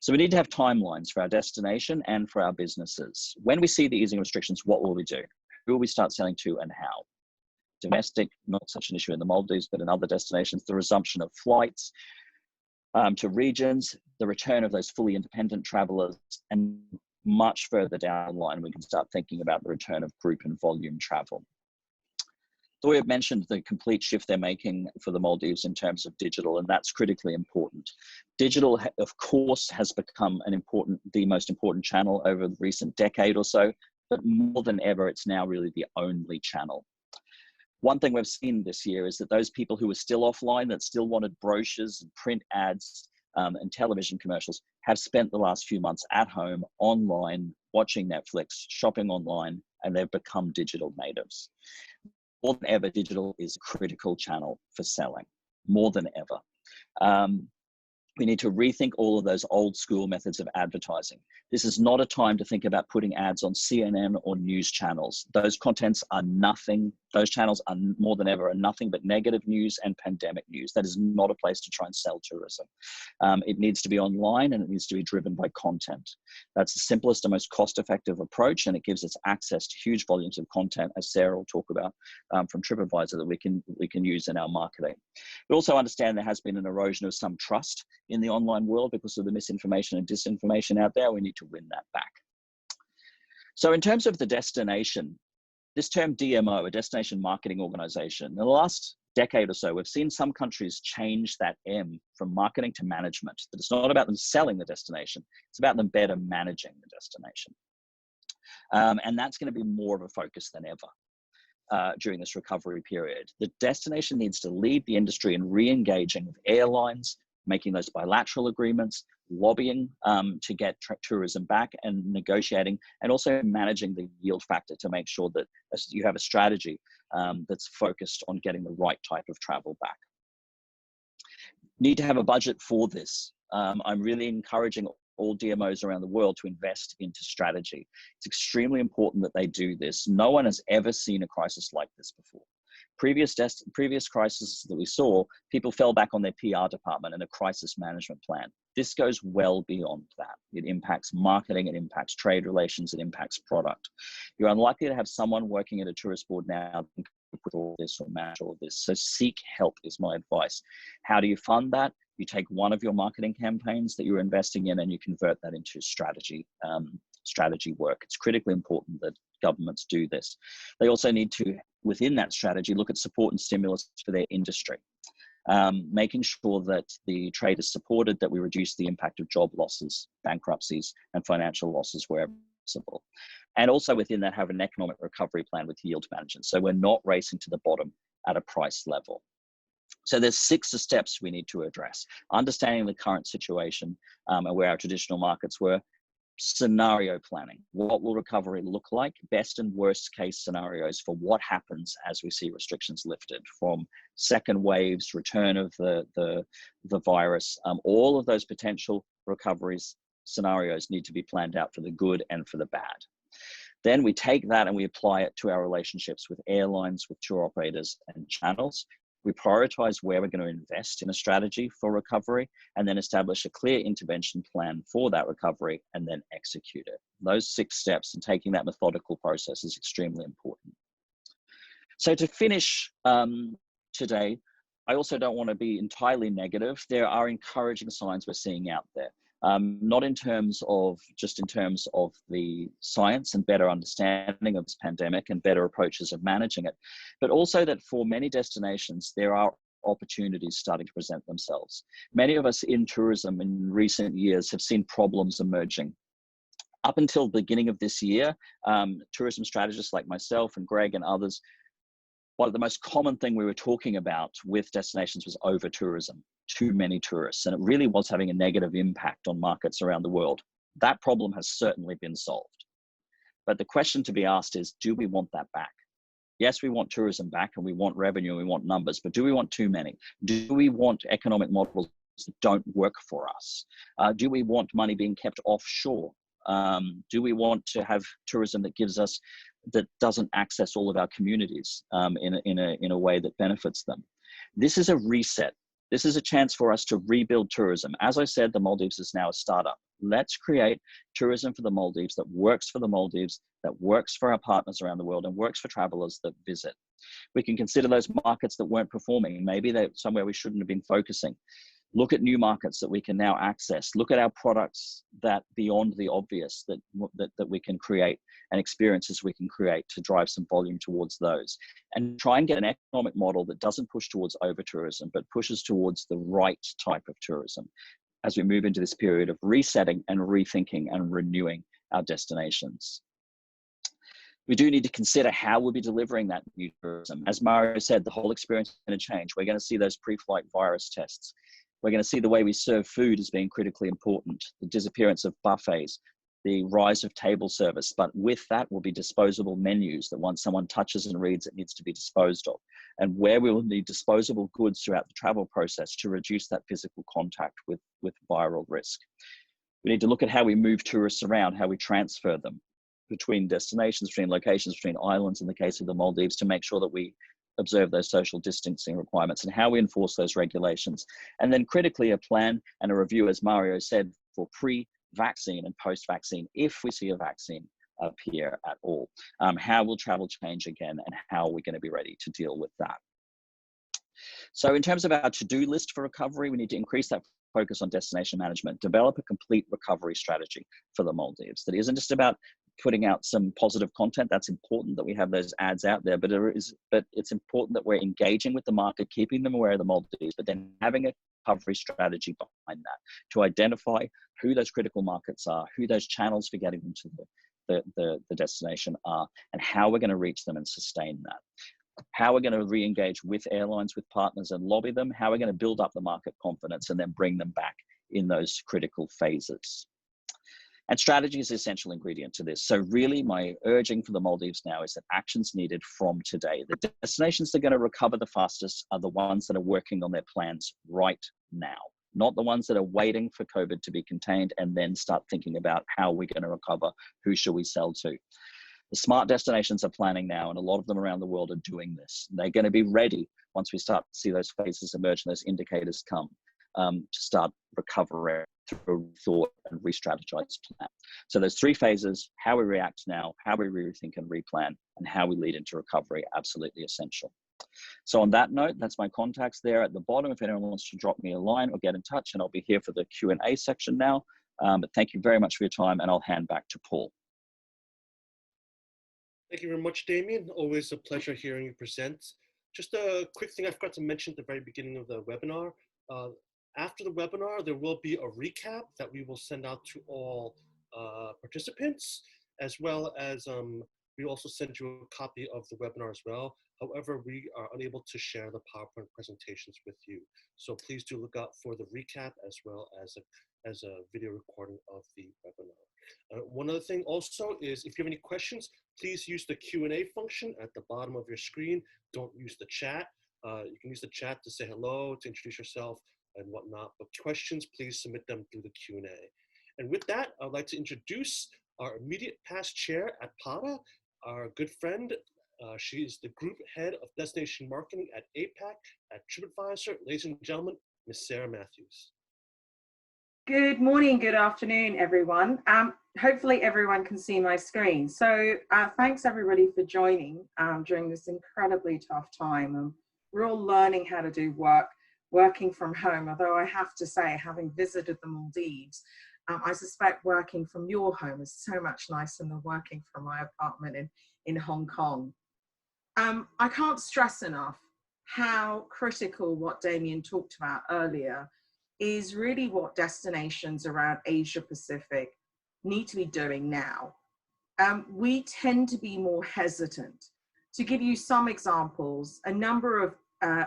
So we need to have timelines for our destination and for our businesses. When we see the easing restrictions, what will we do? Who will we start selling to and how? Domestic, not such an issue in the Maldives, but in other destinations, the resumption of flights to regions, the return of those fully independent travelers, and much further down the line, we can start thinking about the return of group and volume travel. Thoya mentioned the complete shift they're making for the Maldives in terms of digital, and that's critically important. Digital, of course, has become the most important channel over the recent decade or so, but more than ever, it's now really the only channel. One thing we've seen this year is that those people who are still offline, that still wanted brochures and print ads and television commercials, have spent the last few months at home, online, watching Netflix, shopping online, and they've become digital natives. More than ever, digital is a critical channel for selling, more than ever. We need to rethink all of those old school methods of advertising. This is not a time to think about putting ads on CNN or news channels. Those contents are nothing. Those channels are more than ever are nothing but negative news and pandemic news. That is not a place to try and sell tourism. It needs to be online and it needs to be driven by content. That's the simplest and most cost-effective approach, and it gives us access to huge volumes of content, as Sarah will talk about from Tripadvisor, that we can use in our marketing. But also understand there has been an erosion of some trust in the online world because of the misinformation and disinformation out there. We need to win that back. So in terms of the destination, this term DMO, a destination marketing organization, in the last decade or so, we've seen some countries change that M from marketing to management. That it's not about them selling the destination, it's about them better managing the destination. And that's going to be more of a focus than ever during this recovery period. The destination needs to lead the industry in re-engaging with airlines, making those bilateral agreements, lobbying to get tourism back, and negotiating, and also managing the yield factor to make sure that you have a strategy that's focused on getting the right type of travel back. Need to have a budget for this. I'm really encouraging all DMOs around the world to invest into strategy. It's extremely important that they do this. No one has ever seen a crisis like this before. Previous crises that we saw, people fell back on their PR department and a crisis management plan. This goes well beyond that. It impacts marketing, it impacts trade relations, it impacts product. You're unlikely to have someone working at a tourist board now with all this or manage all this. So seek help is my advice. How do you fund that? You take one of your marketing campaigns that you're investing in and you convert that into strategy work. It's critically important that governments do this. They also need to, within that strategy, look at support and stimulus for their industry, making sure that the trade is supported, that we reduce the impact of job losses, bankruptcies, and financial losses wherever possible. And also within that, have an economic recovery plan with yield management. So we're not racing to the bottom at a price level. So there's 6 steps we need to address. Understanding the current situation and where our traditional markets were. Scenario planning. What will recovery look like? Best and worst case scenarios for what happens as we see restrictions lifted, from second waves, return of the virus. All of those potential recoveries scenarios need to be planned out for the good and for the bad. Then we take that and we apply it to our relationships with airlines, with tour operators and channels. We prioritize where we're going to invest in a strategy for recovery, and then establish a clear intervention plan for that recovery and then execute it. Those 6 steps and taking that methodical process is extremely important. So to finish today, I also don't want to be entirely negative. There are encouraging signs we're seeing out there. Not in terms of the science and better understanding of this pandemic and better approaches of managing it, but also that for many destinations, there are opportunities starting to present themselves. Many of us in tourism in recent years have seen problems emerging. Up until the beginning of this year, tourism strategists like myself and Greg and others, one of the most common thing we were talking about with destinations was over-tourism. Too many tourists, and it really was having a negative impact on markets around the world. That problem has certainly been solved. But the question to be asked is, do we want that back? Yes, we want tourism back and we want revenue and we want numbers, but do we want too many? Do we want economic models that don't work for us? Do we want money being kept offshore? Do we want to have tourism that doesn't access all of our communities in a way that benefits them? This is a reset. This is a chance for us to rebuild tourism. As I said, the Maldives is now a startup. Let's create tourism for the Maldives that works for the Maldives, that works for our partners around the world, and works for travelers that visit. We can consider those markets that weren't performing. Maybe they're somewhere we shouldn't have been focusing. Look at new markets that we can now access. Look at our products that beyond the obvious that we can create, and experiences we can create to drive some volume towards those. And try and get an economic model that doesn't push towards over-tourism, but pushes towards the right type of tourism as we move into this period of resetting and rethinking and renewing our destinations. We do need to consider how we'll be delivering that new tourism. As Mario said, the whole experience is going to change. We're going to see those pre-flight virus tests. We're going to see the way we serve food as being critically important, the disappearance of buffets, the rise of table service, but with that will be disposable menus that once someone touches and reads, it needs to be disposed of. And where we will need disposable goods throughout the travel process to reduce that physical contact with viral risk. We need to look at how we move tourists around, how we transfer them between destinations, between locations, between islands in the case of the Maldives, to make sure that we observe those social distancing requirements and how we enforce those regulations. And then critically, a plan and a review, as Mario said, for pre-vaccine and post-vaccine, if we see a vaccine appear at all. How will travel change again, and how are we going to be ready to deal with that? So in terms of our to-do list for recovery, we need to increase that focus on destination management, develop a complete recovery strategy for the Maldives that isn't just about putting out some positive content. That's important that we have those ads out there, but it's important that we're engaging with the market, keeping them aware of the Maldives, but then having a recovery strategy behind that to identify who those critical markets are, who those channels for getting them to the destination are, and how we're going to reach them and sustain that. How we're going to re-engage with airlines, with partners, and lobby them, how we're going to build up the market confidence and then bring them back in those critical phases. And strategy is an essential ingredient to this. So really my urging for the Maldives now is that action's needed from today. The destinations that are going to recover the fastest are the ones that are working on their plans right now, not the ones that are waiting for COVID to be contained and then start thinking about how we're going to recover, who should we sell to. The smart destinations are planning now, and a lot of them around the world are doing this. They're going to be ready once we start to see those phases emerge and those indicators come to start recovering through thought and re-strategize plan. So there's three phases: how we react now, how we rethink and replan, and how we lead into recovery, absolutely essential. So on that note, that's my contacts there at the bottom if anyone wants to drop me a line or get in touch, and I'll be here for the Q&A section now. But thank you very much for your time, and I'll hand back to Paul. Thank you very much, Damien. Always a pleasure hearing you present. Just a quick thing I forgot to mention at the very beginning of the webinar. After the webinar, there will be a recap that we will send out to all participants, as well as we also send you a copy of the webinar as well. However, we are unable to share the PowerPoint presentations with you. So please do look out for the recap as well as a video recording of the webinar. One other thing also is, if you have any questions, please use the Q&A function at the bottom of your screen. Don't use the chat. You can use the chat to say hello, to introduce yourself and whatnot, but questions, please submit them through the Q&A. And with that, I'd like to introduce our immediate past chair at PATA, our good friend. She is the group head of destination marketing at APAC at Tripadvisor. Ladies and gentlemen, Ms. Sarah Matthews. Good morning, good afternoon, everyone. Hopefully everyone can see my screen. So thanks everybody for joining during this incredibly tough time. We're all learning how to do working from home, although I have to say, having visited the Maldives, I suspect working from your home is so much nicer than working from my apartment in Hong Kong. I can't stress enough how critical what Damien talked about earlier is really what destinations around Asia Pacific need to be doing now. We tend to be more hesitant. To give you some examples, a number of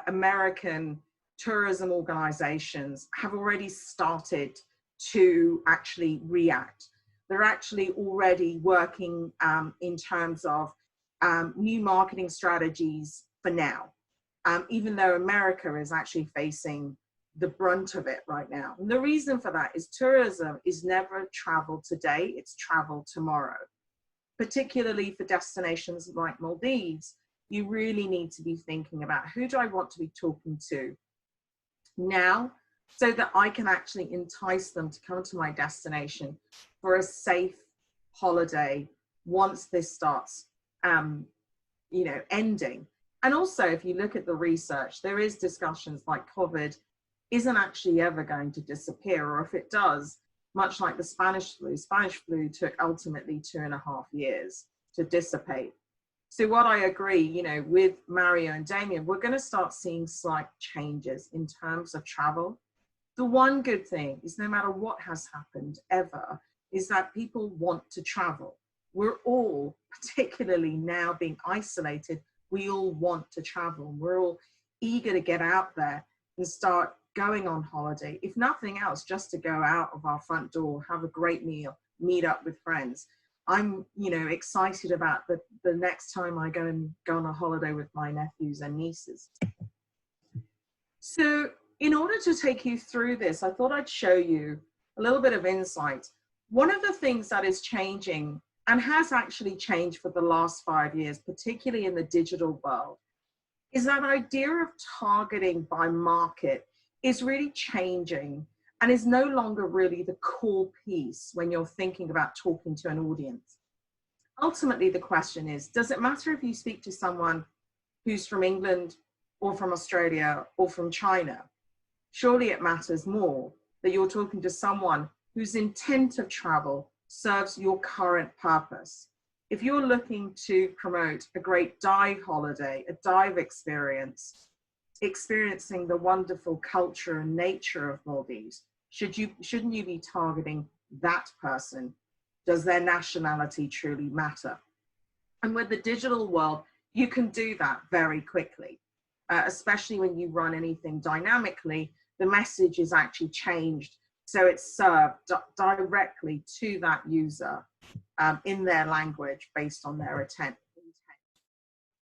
American tourism organizations have already started to actually react. They're actually already working in terms of new marketing strategies for now, even though America is actually facing the brunt of it right now. And the reason for that is tourism is never travel today, it's travel tomorrow. Particularly for destinations like Maldives, you really need to be thinking about, who do I want to be talking to now, so that I can actually entice them to come to my destination for a safe holiday once this starts ending. And also, if you look at the research, there is discussions like COVID isn't actually ever going to disappear, or if it does, much like the Spanish flu took ultimately 2.5 years to dissipate. So what I agree, with Mario and Damien, we're going to start seeing slight changes in terms of travel. The one good thing is, no matter what has happened ever, is that people want to travel. We're all, particularly now being isolated, we all want to travel. We're all eager to get out there and start going on holiday. If nothing else, just to go out of our front door, have a great meal, meet up with friends. I'm, you know, excited about the next time I go on a holiday with my nephews and nieces. So in order to take you through this, I thought I'd show you a little bit of insight. One of the things that is changing and has actually changed for the last 5 years, particularly in the digital world, is that idea of targeting by market is really changing and is no longer really the core piece when you're thinking about talking to an audience. Ultimately, the question is, does it matter if you speak to someone who's from England or from Australia or from China? Surely it matters more that you're talking to someone whose intent of travel serves your current purpose. If you're looking to promote a great dive holiday, a dive experience, experiencing the wonderful culture and nature of Maldives, shouldn't you be targeting that person? Does their nationality truly matter? And with the digital world, you can do that very quickly, especially when you run anything dynamically. The message is actually changed, so it's served directly to that user in their language based on their intent.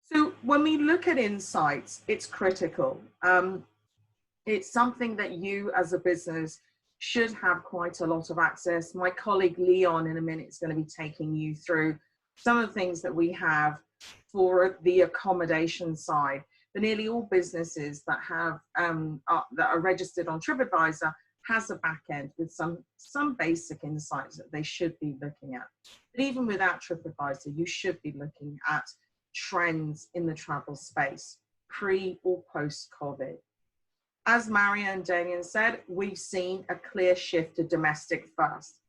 So when we look at insights, it's critical. It's something that you as a business should have quite a lot of access. My colleague Leon in a minute is going to be taking you through some of the things that we have for the accommodation side. But nearly all businesses that have that are registered on Tripadvisor has a back end with some basic insights that they should be looking at. But even without Tripadvisor, you should be looking at trends in the travel space, pre or post-COVID. As Maria and Damien said, we've seen a clear shift to domestic first.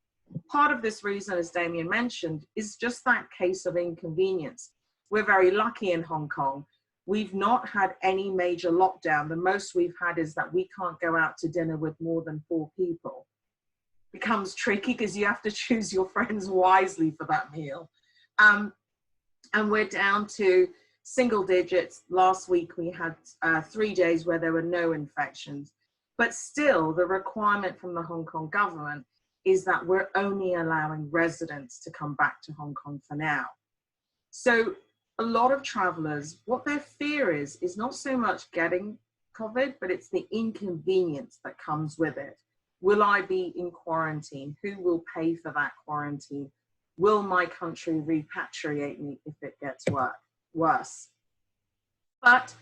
Part of this reason, as Damien mentioned, is just that case of inconvenience. We're very lucky in Hong Kong. We've not had any major lockdown. The most we've had is that we can't go out to dinner with more than 4 people. It becomes tricky because you have to choose your friends wisely for that meal. And we're down to single digits. Last week we had 3 days where there were no infections. But still, the requirement from the Hong Kong government is that we're only allowing residents to come back to Hong Kong for now. So a lot of travelers, what their fear is not so much getting COVID, but it's the inconvenience that comes with it. Will I be in quarantine? Who will pay for that quarantine? Will my country repatriate me if it gets worse? But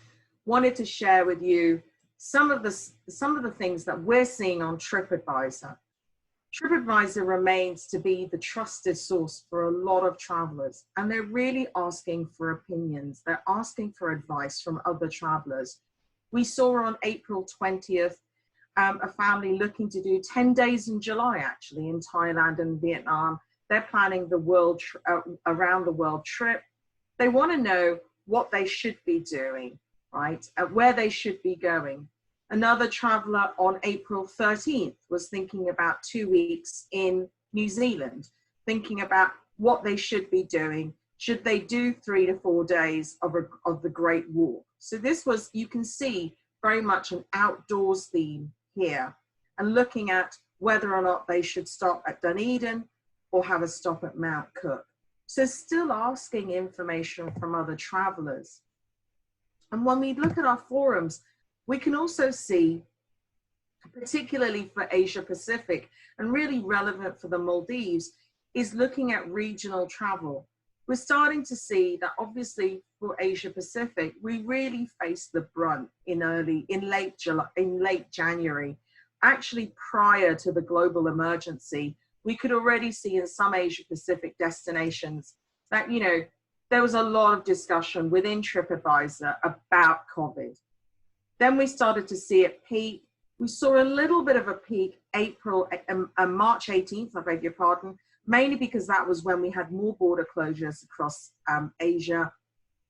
wanted to share with you some of the things that we're seeing on Tripadvisor. Tripadvisor remains to be the trusted source for a lot of travelers, and they're really asking for opinions. They're asking for advice from other travelers. We saw on April 20th, a family looking to do 10 days in July, actually, in Thailand and Vietnam. They're planning the around the world trip. They want to know what they should be doing, right? Where they should be going. Another traveler on April 13th was thinking about 2 weeks in New Zealand, thinking about what they should be doing. Should they do 3 to 4 days of the Great Walk? So this was, you can see, very much an outdoors theme here, and looking at whether or not they should stop at Dunedin or have a stop at Mount Cook. So still asking information from other travelers. And when we look at our forums, we can also see, particularly for Asia Pacific and really relevant for the Maldives, is looking at regional travel. We're starting to see that obviously for Asia Pacific, we really faced the brunt in late January. Actually, prior to the global emergency, we could already see in some Asia Pacific destinations that, you know, there was a lot of discussion within Tripadvisor about COVID. Then we started to see it peak. We saw a little bit of a peak March 18th, I beg your pardon, mainly because that was when we had more border closures across Asia,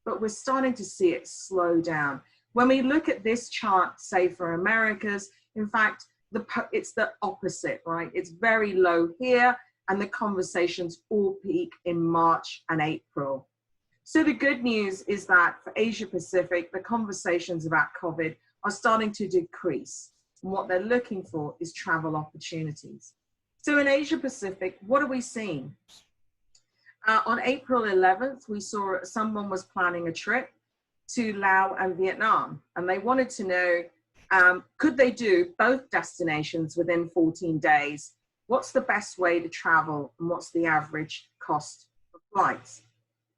but we're starting to see it slow down. When we look at this chart, say for Americas, in fact, it's the opposite, right? It's very low here, and the conversations all peak in March and April. So the good news is that for Asia Pacific, the conversations about COVID are starting to decrease. And what they're looking for is travel opportunities. So in Asia Pacific, what are we seeing? On April 11th, we saw someone was planning a trip to Laos and Vietnam, and they wanted to know, could they do both destinations within 14 days? What's the best way to travel, and what's the average cost of flights?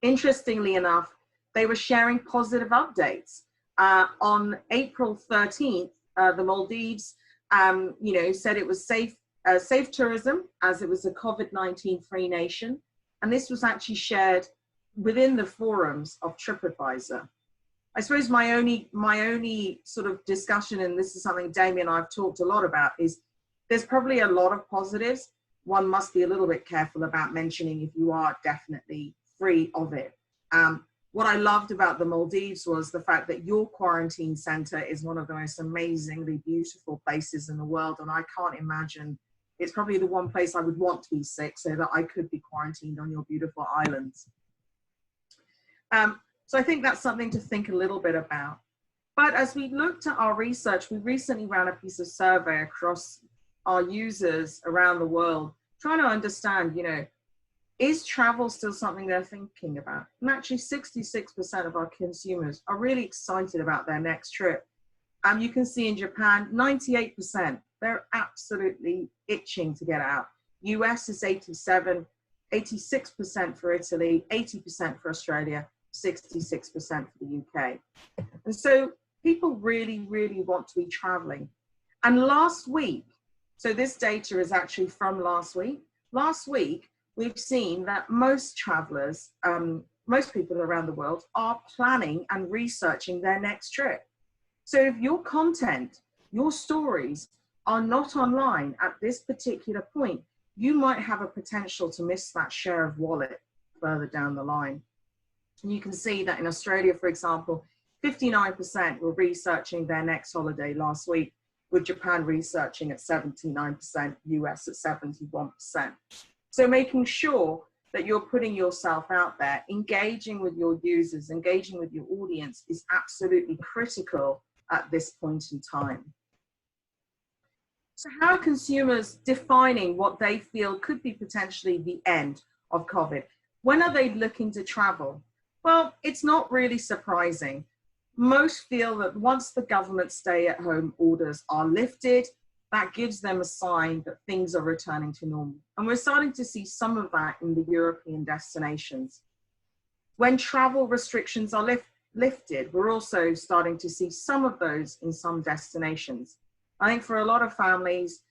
Interestingly enough, they were sharing positive updates. On April 13th, the Maldives, said it was safe tourism, as it was a COVID-19 free nation. And this was actually shared within the forums of Tripadvisor. I suppose my only sort of discussion, and this is something Damien and I've talked a lot about, is there's probably a lot of positives. One must be a little bit careful about mentioning if you are definitely free of it. What I loved about the Maldives was the fact that your quarantine center is one of the most amazingly beautiful places in the world. And I can't imagine, it's probably the one place I would want to be sick so that I could be quarantined on your beautiful islands. So I think that's something to think a little bit about. But as we looked at our research, we recently ran a piece of survey across our users around the world, trying to understand, is travel still something they're thinking about? And actually 66% of our consumers are really excited about their next trip. You can see in Japan, 98%, they're absolutely itching to get out. US is 87, 86% for Italy, 80% for Australia, 66% for the UK. And so people really, really want to be traveling. And last week, so this data is actually from last week, we've seen that most travelers, most people around the world are planning and researching their next trip. So if your content, your stories are not online at this particular point, you might have a potential to miss that share of wallet further down the line. And you can see that in Australia, for example, 59% were researching their next holiday last week, with Japan researching at 79%, US at 71%. So making sure that you're putting yourself out there, engaging with your users, engaging with your audience is absolutely critical at this point in time. So how are consumers defining what they feel could be potentially the end of COVID? When are they looking to travel? Well, it's not really surprising. Most feel that once the government stay-at-home orders are lifted, that gives them a sign that things are returning to normal. And we're starting to see some of that in the European destinations. When travel restrictions are lifted, we're also starting to see some of those in some destinations. I think for a lot of families,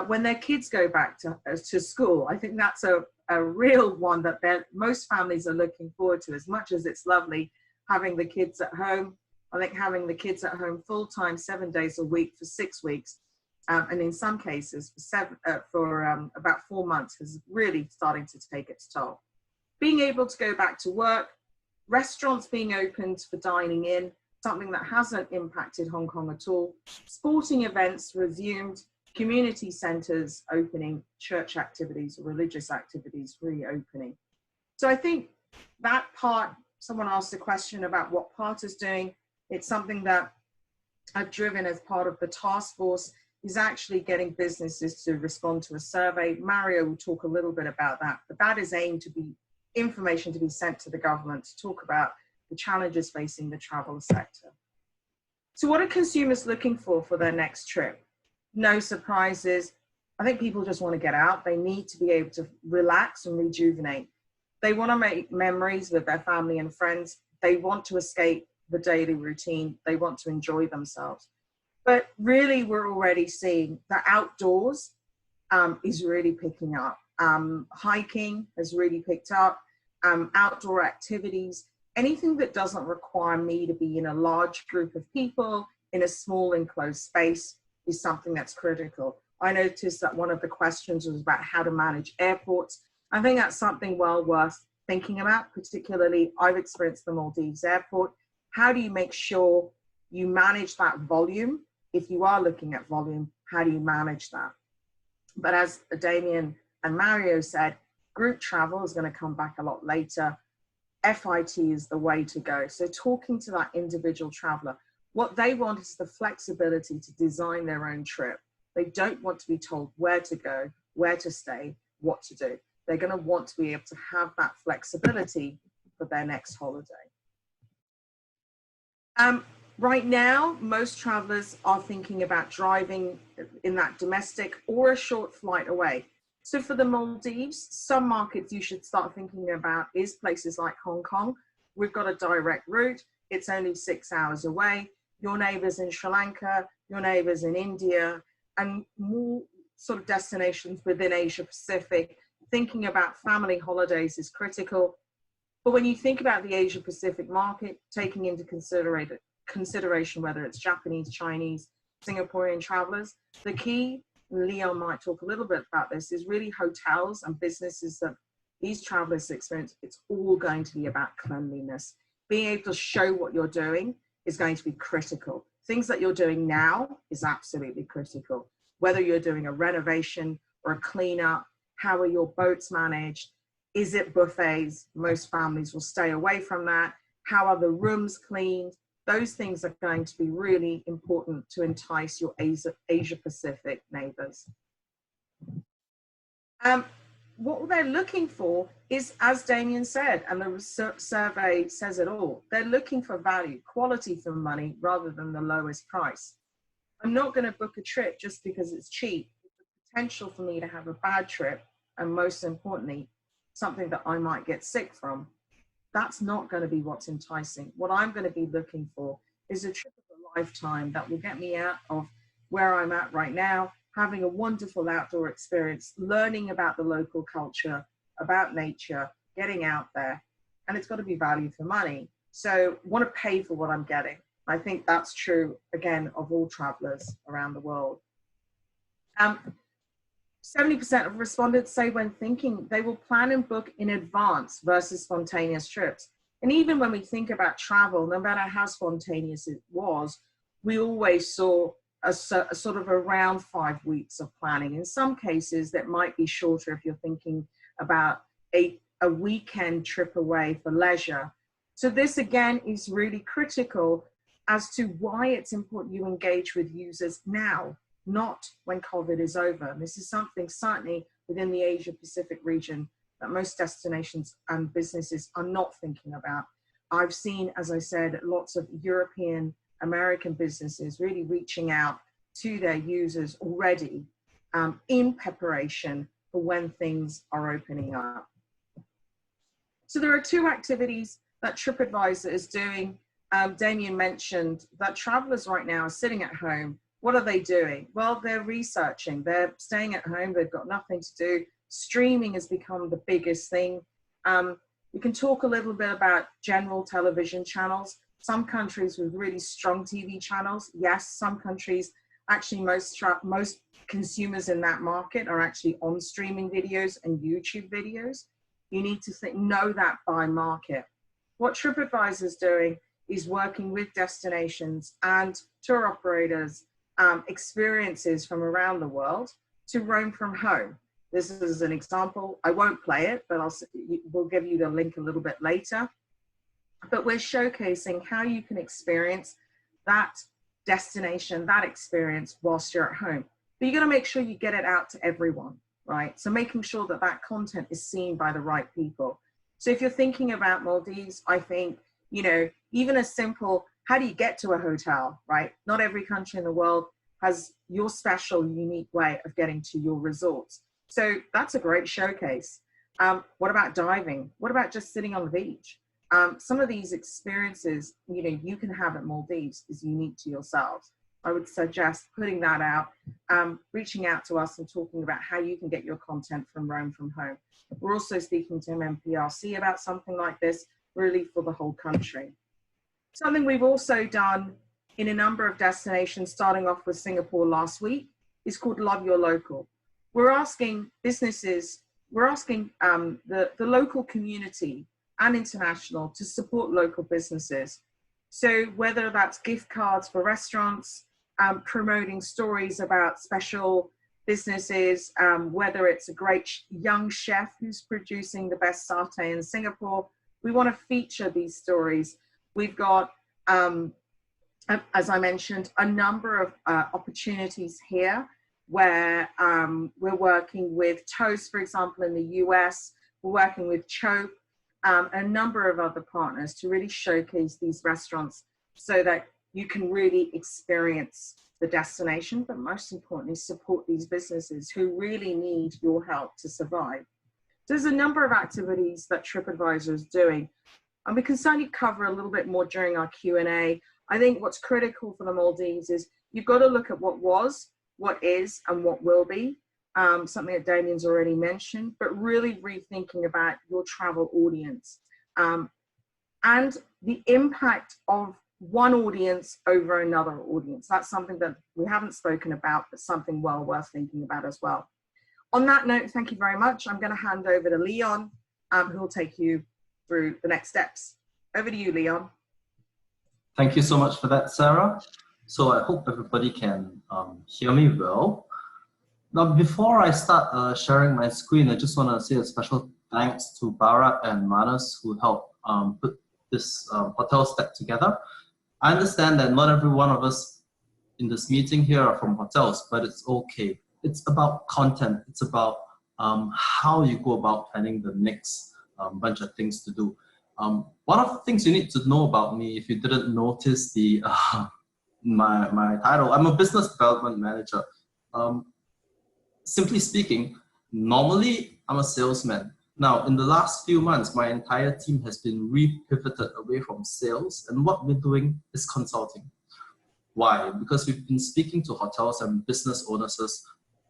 when their kids go back to school, I think that's a real one that most families are looking forward to. As much as it's lovely having the kids at home, I think having the kids at home full-time, 7 days a week for 6 weeks, and in some cases for about 4 months is really starting to take its toll. Being able to go back to work, restaurants being opened for dining in, something that hasn't impacted Hong Kong at all, sporting events resumed, community centres opening, church activities or religious activities reopening. So I think that part, someone asked a question about what part is doing. It's something that I've driven as part of the task force, is actually getting businesses to respond to a survey. Mario will talk a little bit about that, but that is aimed to be information to be sent to the government to talk about the challenges facing the travel sector. So what are consumers looking for their next trip? No surprises. I think people just want to get out. They need to be able to relax and rejuvenate. They want to make memories with their family and friends. They want to escape the daily routine. They want to enjoy themselves. But really, we're already seeing the outdoors is really picking up. Hiking has really picked up. Outdoor activities, anything that doesn't require me to be in a large group of people in a small enclosed space is something that's critical. I noticed that one of the questions was about how to manage airports. I think that's something well worth thinking about, particularly I've experienced the Maldives airport. How do you make sure you manage that volume? If you are looking at volume, how do you manage that? But as Damien and Mario said, group travel is going to come back a lot later. FIT is the way to go. So talking to that individual traveler, what they want is the flexibility to design their own trip. They don't want to be told where to go, where to stay, what to do. They're going to want to be able to have that flexibility for their next holiday. Right now, most travelers are thinking about driving in that domestic or a short flight away. So for the Maldives, some markets you should start thinking about is places like Hong Kong. We've got a direct route. It's only 6 hours away. Your neighbors in Sri Lanka, your neighbors in India, and more sort of destinations within Asia Pacific. Thinking about family holidays is critical. But when you think about the Asia Pacific market, taking into consideration whether it's Japanese, Chinese, Singaporean travelers, the key, Leon might talk a little bit about this, is really hotels and businesses that these travelers experience. It's all going to be about cleanliness. Being able to show what you're doing is going to be critical. Things that you're doing now is absolutely critical. Whether you're doing a renovation or a cleanup, how are your boats managed? Is it buffets? Most families will stay away from that. How are the rooms cleaned? Those things are going to be really important to entice your Asia Pacific neighbors. What they're looking for is, as Damien said, and the survey says it all, they're looking for value, quality for money, rather than the lowest price. I'm not going to book a trip just because it's cheap. It's the potential for me to have a bad trip, and most importantly, something that I might get sick from. That's not going to be what's enticing. What I'm going to be looking for is a trip of a lifetime that will get me out of where I'm at right now, having a wonderful outdoor experience, learning about the local culture, about nature, getting out there, and it's got to be value for money. So I want to pay for what I'm getting. I think that's true, again, of all travelers around the world. 70% of respondents say when thinking they will plan and book in advance versus spontaneous trips. And even when we think about travel, no matter how spontaneous it was, we always saw a sort of around 5 weeks of planning. In some cases, that might be shorter if you're thinking about a weekend trip away for leisure. So this, again, is really critical as to why it's important you engage with users now, not when COVID is over. And this is something certainly within the Asia Pacific region that most destinations and businesses are not thinking about. I've seen, as I said, lots of European American businesses really reaching out to their users already in preparation for when things are opening up. So there are two activities that Tripadvisor is doing. Damien mentioned that travelers right now are sitting at home. What are they doing? Well, they're researching. They're staying at home. They've got nothing to do. Streaming has become the biggest thing. We can talk a little bit about general television channels. Some countries with really strong TV channels. Yes, some countries, actually most consumers in that market are actually on streaming videos and YouTube videos. You need to know that by market. What Tripadvisor is doing is working with destinations and tour operators, experiences from around the world to roam from home. This is an example. I won't play it, but we'll give you the link a little bit later. But we're showcasing how you can experience that destination, that experience whilst you're at home. But you got to make sure you get it out to everyone, right? So making sure that that content is seen by the right people. So if you're thinking about Maldives, I think, you know, even a simple, how do you get to a hotel, right? Not every country in the world has your special, unique way of getting to your resorts. So that's a great showcase. What about diving? What about just sitting on the beach? Some of these experiences, you know, you can have at Maldives is unique to yourselves. I would suggest putting that out, reaching out to us and talking about how you can get your content from Roam from Home. We're also speaking to MMPRC about something like this, really for the whole country. Something we've also done in a number of destinations, starting off with Singapore last week, is called Love Your Local. We're asking businesses, we're asking the local community and international to support local businesses. So whether that's gift cards for restaurants, promoting stories about special businesses, whether it's a great young chef who's producing the best satay in Singapore, we want to feature these stories. We've got, as I mentioned, a number of opportunities here where we're working with Toast, for example, in the US. We're working with Chope, a number of other partners to really showcase these restaurants so that you can really experience the destination, but most importantly, support these businesses who really need your help to survive. There's a number of activities that Tripadvisor is doing, and we can certainly cover a little bit more during our Q&A. I think what's critical for the Maldives is you've got to look at what was, what is, and what will be, something that Damien's already mentioned, but really rethinking about your travel audience and the impact of one audience over another audience. That's something that we haven't spoken about, but something well worth thinking about as well. On that note, thank you very much. I'm going to hand over to Leon, who will take you through the next steps. Over to you, Leon. Thank you so much for that, Sarah. So I hope everybody can hear me well. Now, before I start sharing my screen, I just want to say a special thanks to Bharat and Manas who helped put this hotel stack together. I understand that not every one of us in this meeting here are from hotels, but it's okay. It's about content. It's about how you go about planning the next bunch of things to do. One of the things you need to know about me, if you didn't notice the my title, I'm a business development manager. Simply speaking, normally I'm a salesman. Now, in the last few months, my entire team has been re-pivoted away from sales, and what we're doing is consulting. Why? Because we've been speaking to hotels and business owners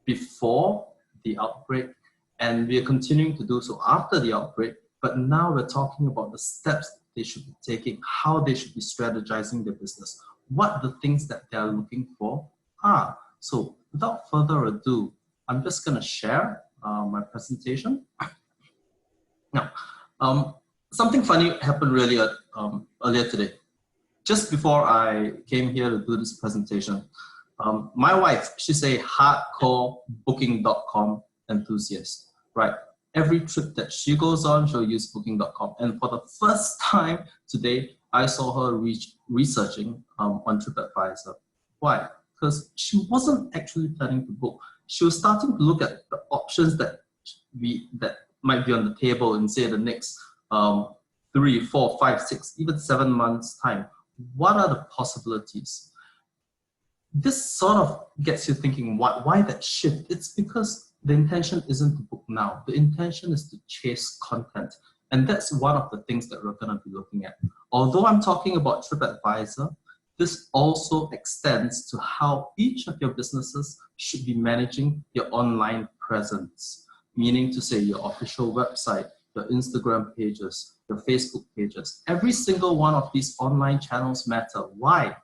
before the outbreak, and we are continuing to do so after the outbreak, but now we're talking about the steps they should be taking, how they should be strategizing their business, what the things that they are looking for are. So without further ado, I'm just going to share my presentation. Now, something funny happened really earlier today. Just before I came here to do this presentation, my wife, she's a hardcore booking.com enthusiast, right? Every trip that she goes on, she'll use booking.com. And for the first time today, I saw her researching on Tripadvisor. Why? Because she wasn't actually planning to book. She was starting to look at the options that might be on the table in, say, the next 3, 4, 5, 6, even 7 months' time. What are the possibilities? This sort of gets you thinking, why that shift? It's because the intention isn't to book now. The intention is to chase content. And that's one of the things that we're going to be looking at. Although I'm talking about Tripadvisor, this also extends to how each of your businesses should be managing your online presence. Meaning to say your official website, your Instagram pages, your Facebook pages. Every single one of these online channels matter. Why?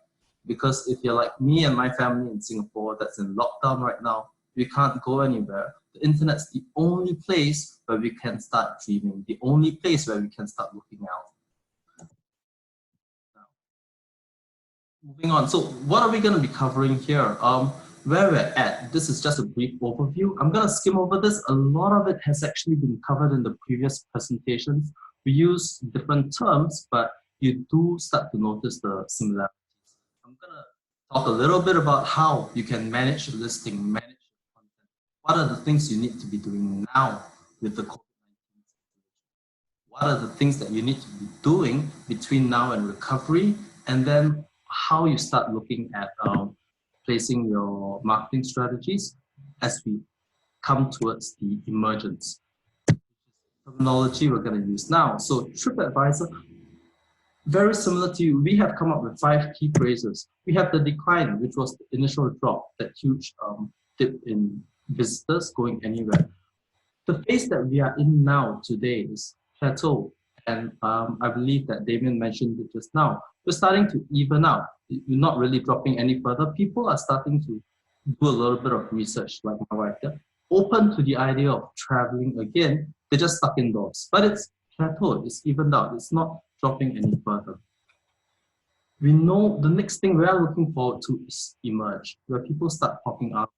Because if you're like me and my family in Singapore that's in lockdown right now, we can't go anywhere. The internet's the only place where we can start dreaming, the only place where we can start looking out. Now, moving on. So what are we going to be covering here? Where we're at, this is just a brief overview. I'm going to skim over this. A lot of it has actually been covered in the previous presentations. We use different terms, but you do start to notice the similarities. I'm going to talk a little bit about how you can manage the listing, manage your content. What are the things you need to be doing now with the COVID-19 situation? What are the things that you need to be doing between now and recovery? And then how you start looking at placing your marketing strategies as we come towards the emergence. Terminology we're going to use now. So Tripadvisor, very similar to you, we have come up with 5 key phrases. We have the decline, which was the initial drop, that huge dip in visitors going anywhere. The phase that we are in now today is plateau. And I believe that Damien mentioned it just now. We're starting to even out. We're not really dropping any further. People are starting to do a little bit of research, like my wife. They're open to the idea of traveling again. They're just stuck indoors. But it's plateaued, it's evened out. It's not dropping any further. We know the next thing we are looking forward to is emerge, where people start popping up,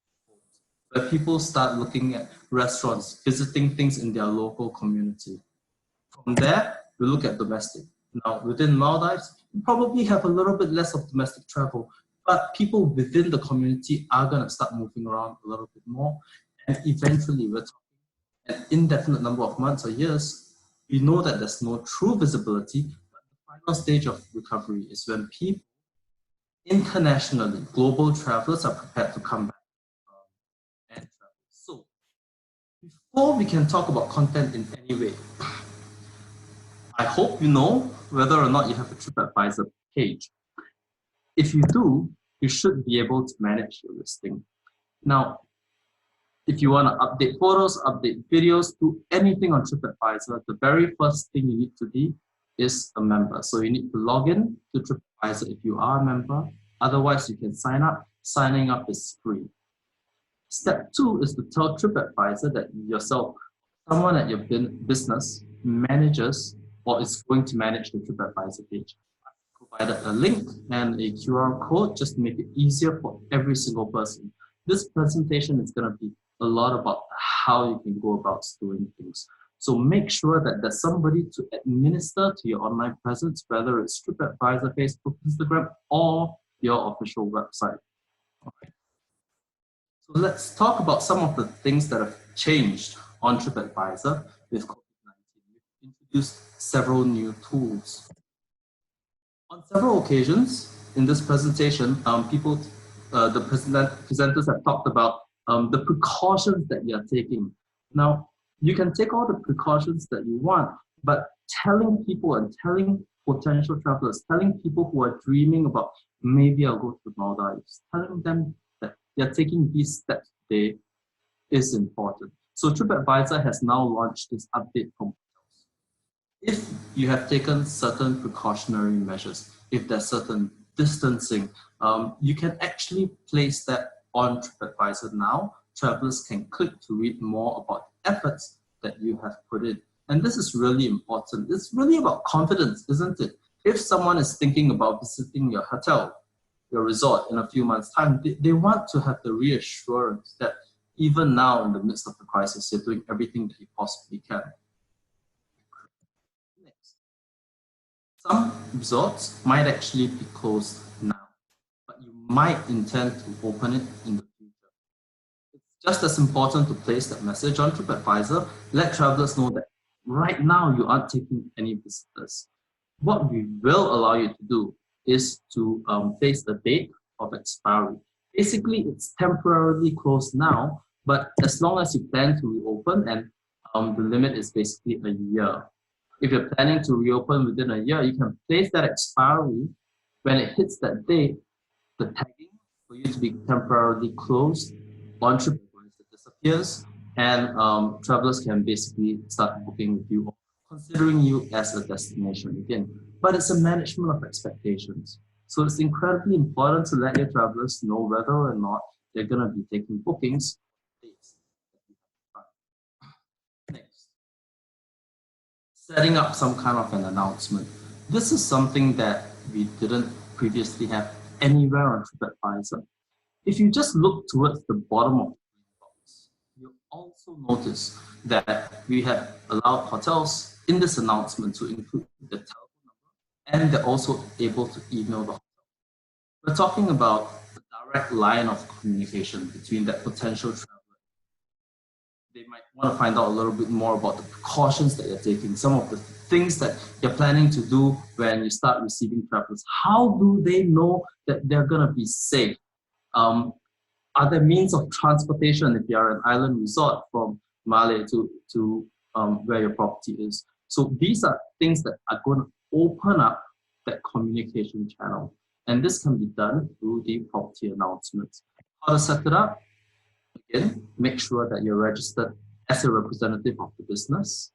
where people start looking at restaurants, visiting things in their local community. From there, we look at domestic. Now, within Maldives, we probably have a little bit less of domestic travel, but people within the community are going to start moving around a little bit more. And eventually, we're talking an indefinite number of months or years. We know that there's no true visibility, but the final stage of recovery is when people internationally, global travelers are prepared to come back and travel. So before we can talk about content in any way, I hope you know whether or not you have a Tripadvisor page. If you do, you should be able to manage your listing. Now, if you want to update photos, update videos, do anything on Tripadvisor, the very first thing you need to be is a member. So you need to log in to Tripadvisor if you are a member. Otherwise, you can sign up. Signing up is free. Step 2 is to tell Tripadvisor that yourself, someone at your business manages or is going to manage the Tripadvisor page. I've provided a link and a QR code just to make it easier for every single person. This presentation is going to be a lot about how you can go about doing things. So make sure that there's somebody to administer to your online presence, whether it's Tripadvisor, Facebook, Instagram, or your official website. Okay. So let's talk about some of the things that have changed on Tripadvisor with COVID-19. We've introduced several new tools. On several occasions in this presentation, the presenters have talked about the precautions that you're taking. Now, you can take all the precautions that you want, but telling people and telling potential travelers, telling people who are dreaming about maybe I'll go to the Maldives, telling them that you're taking these steps today is important. So Tripadvisor has now launched this update from hotels. If you have taken certain precautionary measures, if there's certain distancing, you can actually place that on Tripadvisor now. Travelers can click to read more about the efforts that you have put in. And this is really important. It's really about confidence, isn't it? If someone is thinking about visiting your hotel, your resort in a few months' time, they want to have the reassurance that even now in the midst of the crisis, you're doing everything that you possibly can. Next. Some resorts might actually be closed now, but you might intend to open it in the future. It's just as important to place that message on Tripadvisor. Let travelers know that right now you aren't taking any visitors. What we will allow you to do is to place a date of expiry. Basically, it's temporarily closed now, but as long as you plan to reopen, and the limit is basically a year. If you're planning to reopen within a year, you can place that expiry. When it hits that date, the tagging for you to be temporarily closed on Tripadvisor disappears, and travelers can basically start booking with you, considering you as a destination again. But it's a management of expectations. So it's incredibly important to let your travelers know whether or not they're going to be taking bookings. Next. Setting up some kind of an announcement. This is something that we didn't previously have anywhere on Tripadvisor. If you just look towards the bottom of the box, you'll also notice that we have allowed hotels in this announcement to include the telephone number, and they're also able to email the hotel. We're talking about the direct line of communication between that potential traveler. They might want to find out a little bit more about the precautions that you're taking, some of the things that you're planning to do when you start receiving travelers. How do they know that they're going to be safe? Are there means of transportation if you are an island resort from Malé to where your property is? So these are things that are going to open up that communication channel. And this can be done through the property announcements. How to set it up? Again, make sure that you're registered as a representative of the business.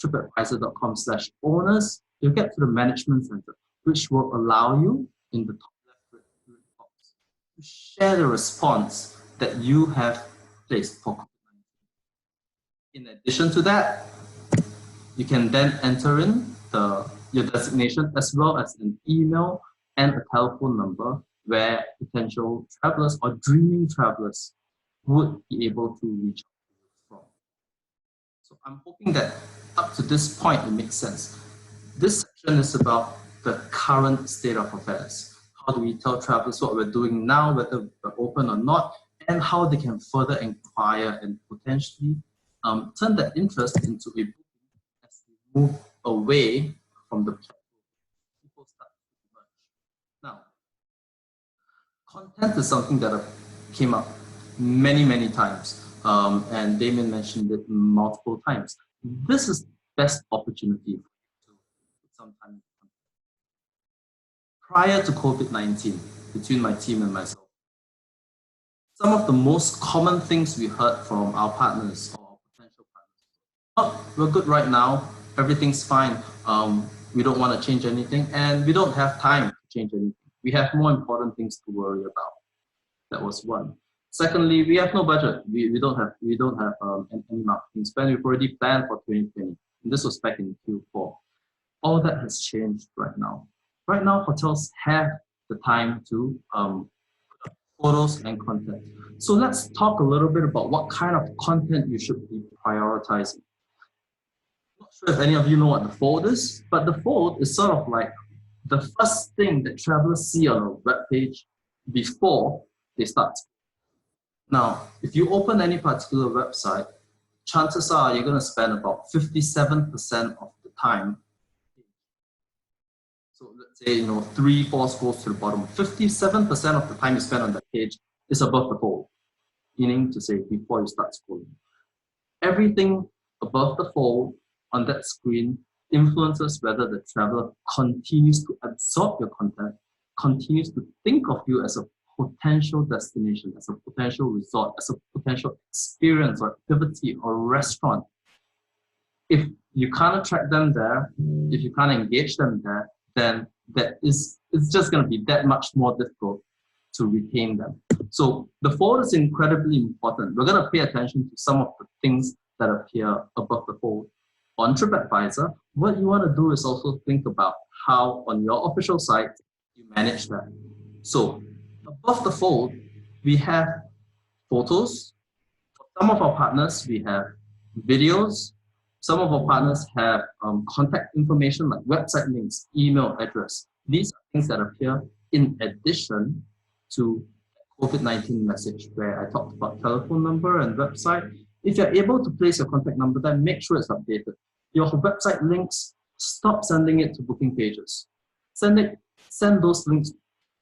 Tripadvisor.com/owners. You'll get to the management center, which will allow you in the top left box to share the response that you have placed for COVID-19. In addition to that, you can then enter in your designation as well as an email and a telephone number where potential travelers or dreaming travelers would be able to reach out to you from. So I'm hoping that up to this point it makes sense. This section is about the current state of affairs. how do we tell travelers what we're doing now, whether we're open or not, and how they can further inquire and potentially turn that interest into a booking as we move away from the people start to emerge. Now, content is something that came up many times, and Damien mentioned it multiple times. This is the best opportunity to put some time. Prior to COVID-19, between my team and myself, some of the most common things we heard from our partners or potential partners: oh, we're good right now, everything's fine, we don't want to change anything, and we don't have time to change anything. We have more important things to worry about. That was one. Secondly, we have no budget. We don't have any marketing spend. We've already planned for 2020. And this was back in Q4. All that has changed right now. Right now, hotels have the time to put up photos and content. So let's talk a little bit about what kind of content you should be prioritizing. Not sure if any of you know what the fold is, but the fold is sort of like the first thing that travelers see on a web page before they start. Now, if you open any particular website, chances are you're going to spend about 57% of the time. So let's say, 3-4 scrolls to the bottom. 57% of the time you spend on that page is above the fold, meaning to say before you start scrolling. Everything above the fold on that screen influences whether the traveler continues to absorb your content, continues to think of you as a potential destination, as a potential resort, as a potential experience or activity or restaurant. If you can't attract them there, if you can't engage them there, then it's just going to be that much more difficult to retain them. So the fold is incredibly important. We're going to pay attention to some of the things that appear above the fold. On Tripadvisor, what you want to do is also think about how on your official site you manage that. So above the fold, we have photos. For some of our partners, we have videos. Some of our partners have contact information like website links, email address. These are things that appear in addition to COVID-19 message where I talked about telephone number and website. If you're able to place your contact number, then make sure it's updated. Your website links, stop sending it to booking pages. Send those links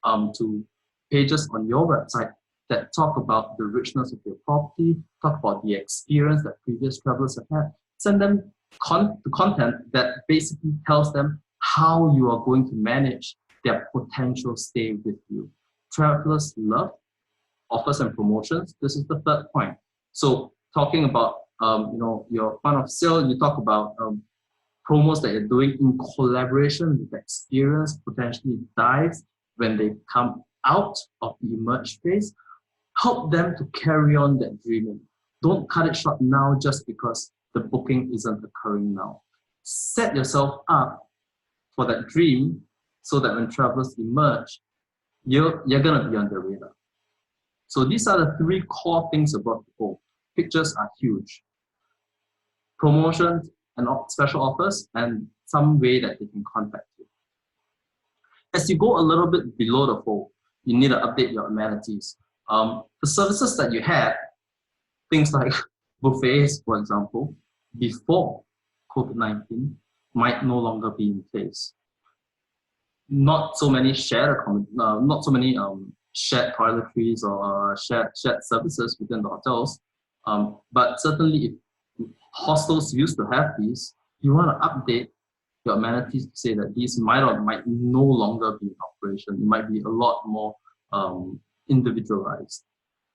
to pages on your website that talk about the richness of your property, talk about the experience that previous travelers have had. Send them the content that basically tells them how you are going to manage their potential stay with you. Travelers love offers and promotions. This is the third point. So talking about your point of sale, you talk about promos that you're doing in collaboration with experience, potentially dives when they come out of the emerge phase. Help them to carry on that dreaming. Don't cut it short now just because the booking isn't occurring now. Set yourself up for that dream so that when travelers emerge, you're going to be on their radar. So these are the three core things about the fold. Pictures are huge. Promotions and special offers, and some way that they can contact you. As you go a little bit below the fold, you need to update your amenities. The services that you had, things like buffets, for example, before COVID-19 might no longer be in place. Not so many shared shared toiletries or shared services within the hotels, but certainly if hostels used to have these, you want to update your amenities to say that these might no longer be in operation. It might be a lot more individualized.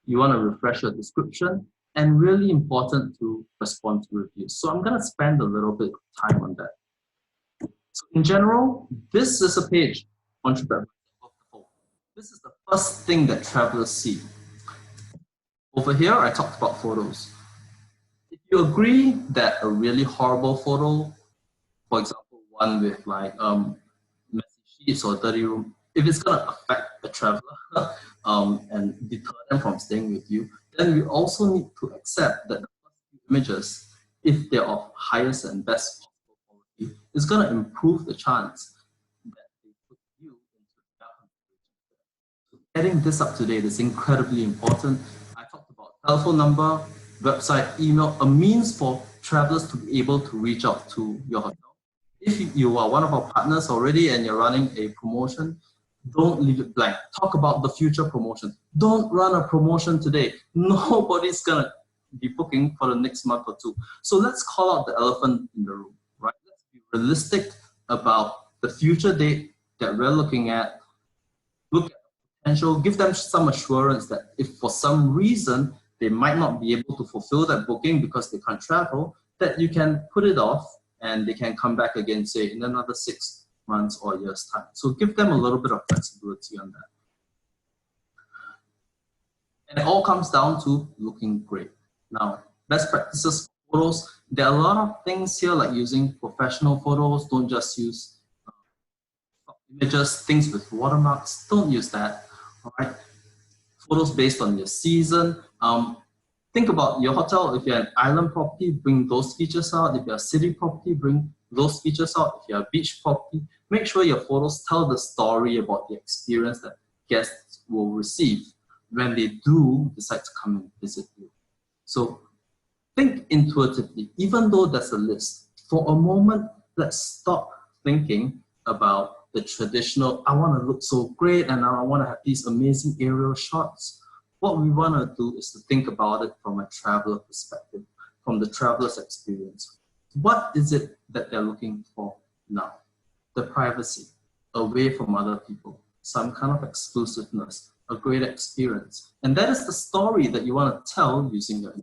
You want to refresh your description, and really important to respond to reviews. So I'm going to spend a little bit of time on that. So in general, this is a page on Tripadvisor. This is the first thing that travelers see. Over here, I talked about photos. If you agree that a really horrible photo, for example, one with like messy sheets or dirty room, if it's going to affect the traveler and deter them from staying with you, then we also need to accept that the first few images, if they're of highest and best possible quality, is going to improve the chance that they put you into their configuration. getting this up to date is incredibly important. I talked about telephone number, website, email, a means for travelers to be able to reach out to your hotel. If you are one of our partners already and you're running a promotion, don't leave it blank. Talk about the future promotion. Don't run a promotion today. Nobody's gonna be booking for the next month or two. So let's call out the elephant in the room, right? Let's be realistic about the future date that we're looking at. Look at the potential, give them some assurance that if for some reason they might not be able to fulfill that booking because they can't travel, that you can put it off and they can come back again, say in another 6 months or a year's time. So give them a little bit of flexibility on that. And it all comes down to looking great. Now, best practices for photos. There are a lot of things here like using professional photos. Don't just use images, things with watermarks. Don't use that, all right? Photos based on your season. Think about your hotel. If you're an island property, bring those features out. If you're a city property, bring those features out. If you're a beach property, make sure your photos tell the story about the experience that guests will receive when they do decide to come and visit you. So think intuitively, even though there's a list. For a moment, let's stop thinking about the traditional, I want to look so great and I want to have these amazing aerial shots. What we want to do is to think about it from a traveler perspective, from the traveler's experience. What is it that they're looking for now? The privacy, away from other people, some kind of exclusiveness, a great experience. And that is the story that you want to tell using your.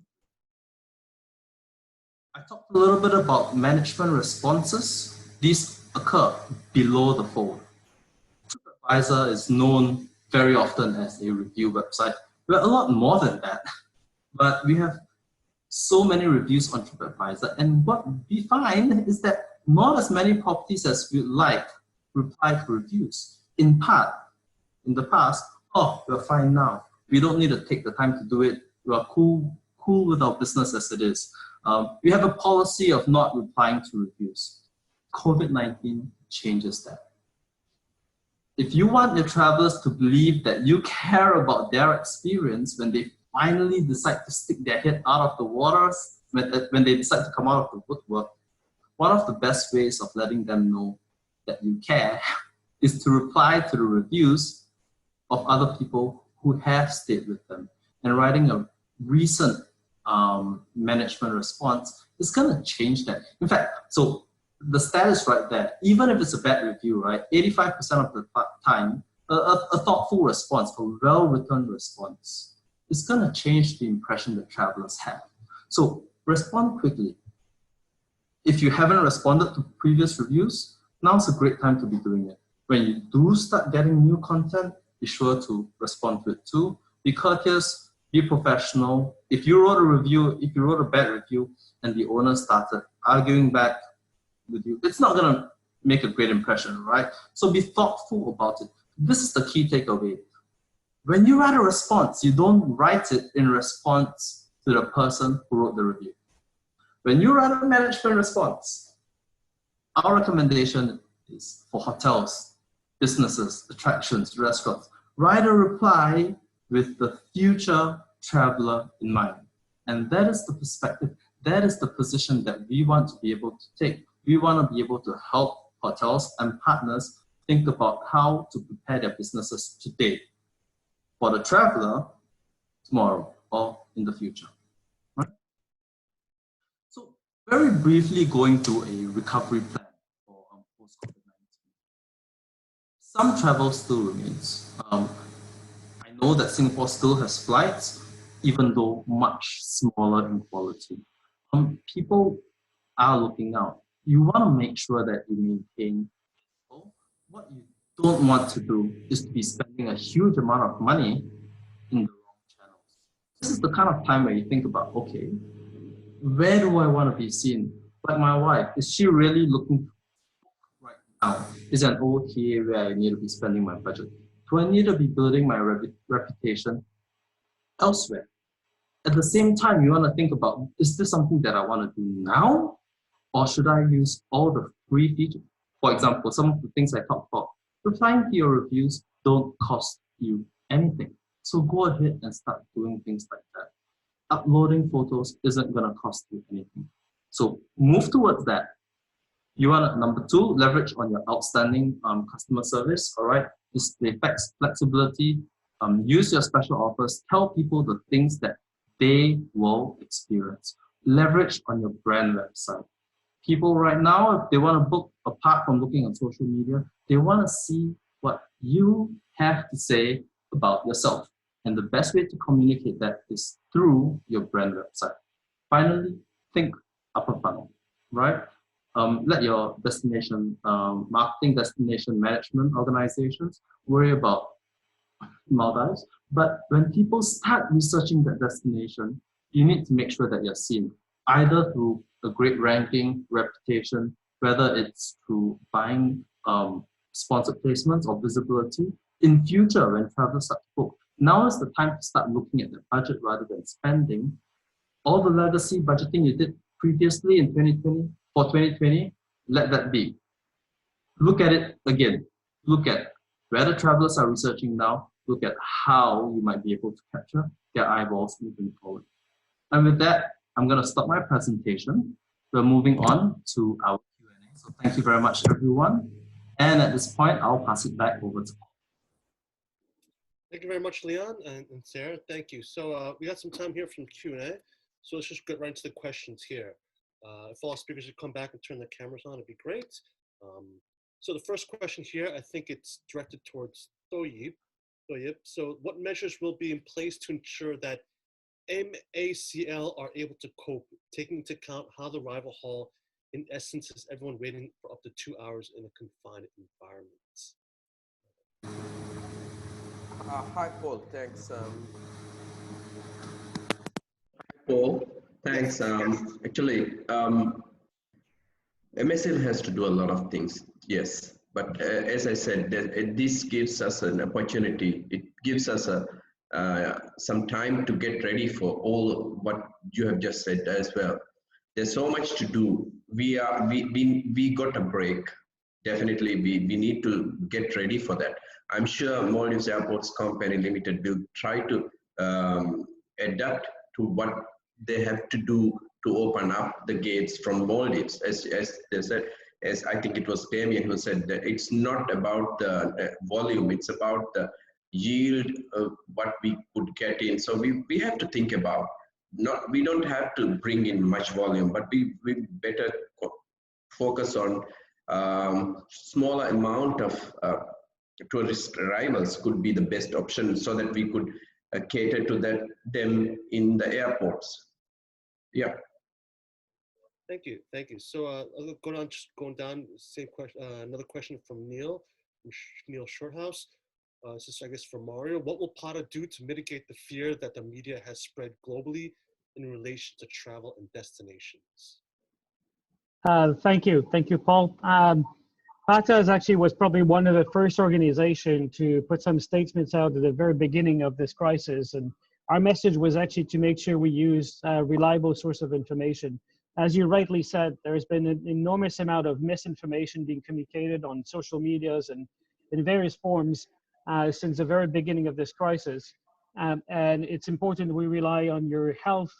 I talked a little bit about management responses. These occur below the fold. Tripadvisor is known very often as a review website. We're a lot more than that, but we have so many reviews on Tripadvisor, and what we find is that not as many properties as we'd like reply to reviews. In part, in the past, oh, we're fine now. We don't need to take the time to do it. We are cool with our business as it is. We have a policy of not replying to reviews. COVID-19 changes that. If you want your travelers to believe that you care about their experience when they finally decide to stick their head out of the waters, when they decide to come out of the woodwork, one of the best ways of letting them know that you care is to reply to the reviews of other people who have stayed with them. And writing a recent management response is going to change that. In fact, so the status right there, even if it's a bad review, right, 85% of the time, a thoughtful response, a well-written response, is going to change the impression that travelers have. So respond quickly. If you haven't responded to previous reviews, now's a great time to be doing it. When you do start getting new content, be sure to respond to it too. Be courteous, be professional. If you wrote a review, if you wrote a bad review and the owner started arguing back with you, it's not going to make a great impression, right? So be thoughtful about it. This is the key takeaway. When you write a response, you don't write it in response to the person who wrote the review. When you write a management response, our recommendation is for hotels, businesses, attractions, restaurants, write a reply with the future traveler in mind. And that is the perspective, that is the position that we want to be able to take. We want to be able to help hotels and partners think about how to prepare their businesses today for the traveler tomorrow or in the future. Right? So very briefly going through a recovery plan for post-COVID-19. Some travel still remains. I know that Singapore still has flights, even though much smaller in quality. People are looking out. You want to make sure that you maintain. What you don't want to do is to be spending a huge amount of money in the wrong channels. This is the kind of time where you think about, okay, where do I want to be seen? Like my wife, is she really looking right now? Is it an OTA where I need to be spending my budget? Do I need to be building my reputation elsewhere? At the same time, you want to think about, is this something that I want to do now? Or should I use all the free features? For example, some of the things I talked about, replying to your reviews don't cost you anything. So go ahead and start doing things like that. Uploading photos isn't going to cost you anything. So move towards that. You want number 2, leverage on your outstanding customer service. All right, display flexibility. Use your special offers. Tell people the things that they will experience. Leverage on your brand website. People right now, if they want to book, apart from looking on social media, they want to see what you have to say about yourself. And the best way to communicate that is through your brand website. Finally, think upper funnel, right? Let your destination, marketing destination management organizations worry about Maldives. But when people start researching that destination, you need to make sure that you're seen, either through a great ranking, reputation, whether it's through buying sponsored placements or visibility. In future, when travelers start to book, now is the time to start looking at the budget rather than spending. All the legacy budgeting you did previously in 2020, for 2020, let that be. Look at it again. Look at where the travelers are researching now. Look at how you might be able to capture their eyeballs moving forward. And with that, I'm going to stop my presentation. We're moving on to our Q&A. So thank you very much, everyone. And at this point, I'll pass it back over to Paul. Thank you very much, Leon and Sarah. Thank you. So we got some time here from Q&A. So let's just get right into the questions here. If all speakers would come back and turn their cameras on, it'd be great. So the first question here, I think it's directed towards Toyib. So what measures will be in place to ensure that MACL are able to cope, taking into account how the arrival hall, in essence, is everyone waiting for up to 2 hours in a confined environment? Hi, Paul. Thanks. Paul, thanks. Actually, MSL has to do a lot of things, yes. But as I said, this gives us an opportunity. It gives us some time to get ready for all what you have just said as well. There's so much to do. We got a break. Definitely, we need to get ready for that. I'm sure Maldives Airports Company Limited will try to adapt to what they have to do to open up the gates from Maldives. As they said, as I think it was Damien who said that it's not about the volume, it's about the yield of what we could get in. So we have to think about, we don't have to bring in much volume, but we better focus on smaller amount of tourist arrivals could be the best option so that we could cater to them in the airports. Yeah. Thank you. So going down, same question. Another question from Neil Shorthouse. This is, I guess, for Mario. What will PATA do to mitigate the fear that the media has spread globally in relation to travel and destinations? Thank you, Paul. PATA was probably one of the first organizations to put some statements out at the very beginning of this crisis, and our message was actually to make sure we use a reliable source of information. As you rightly said, there has been an enormous amount of misinformation being communicated on social medias and in various forms since the very beginning of this crisis. And it's important that we rely on your health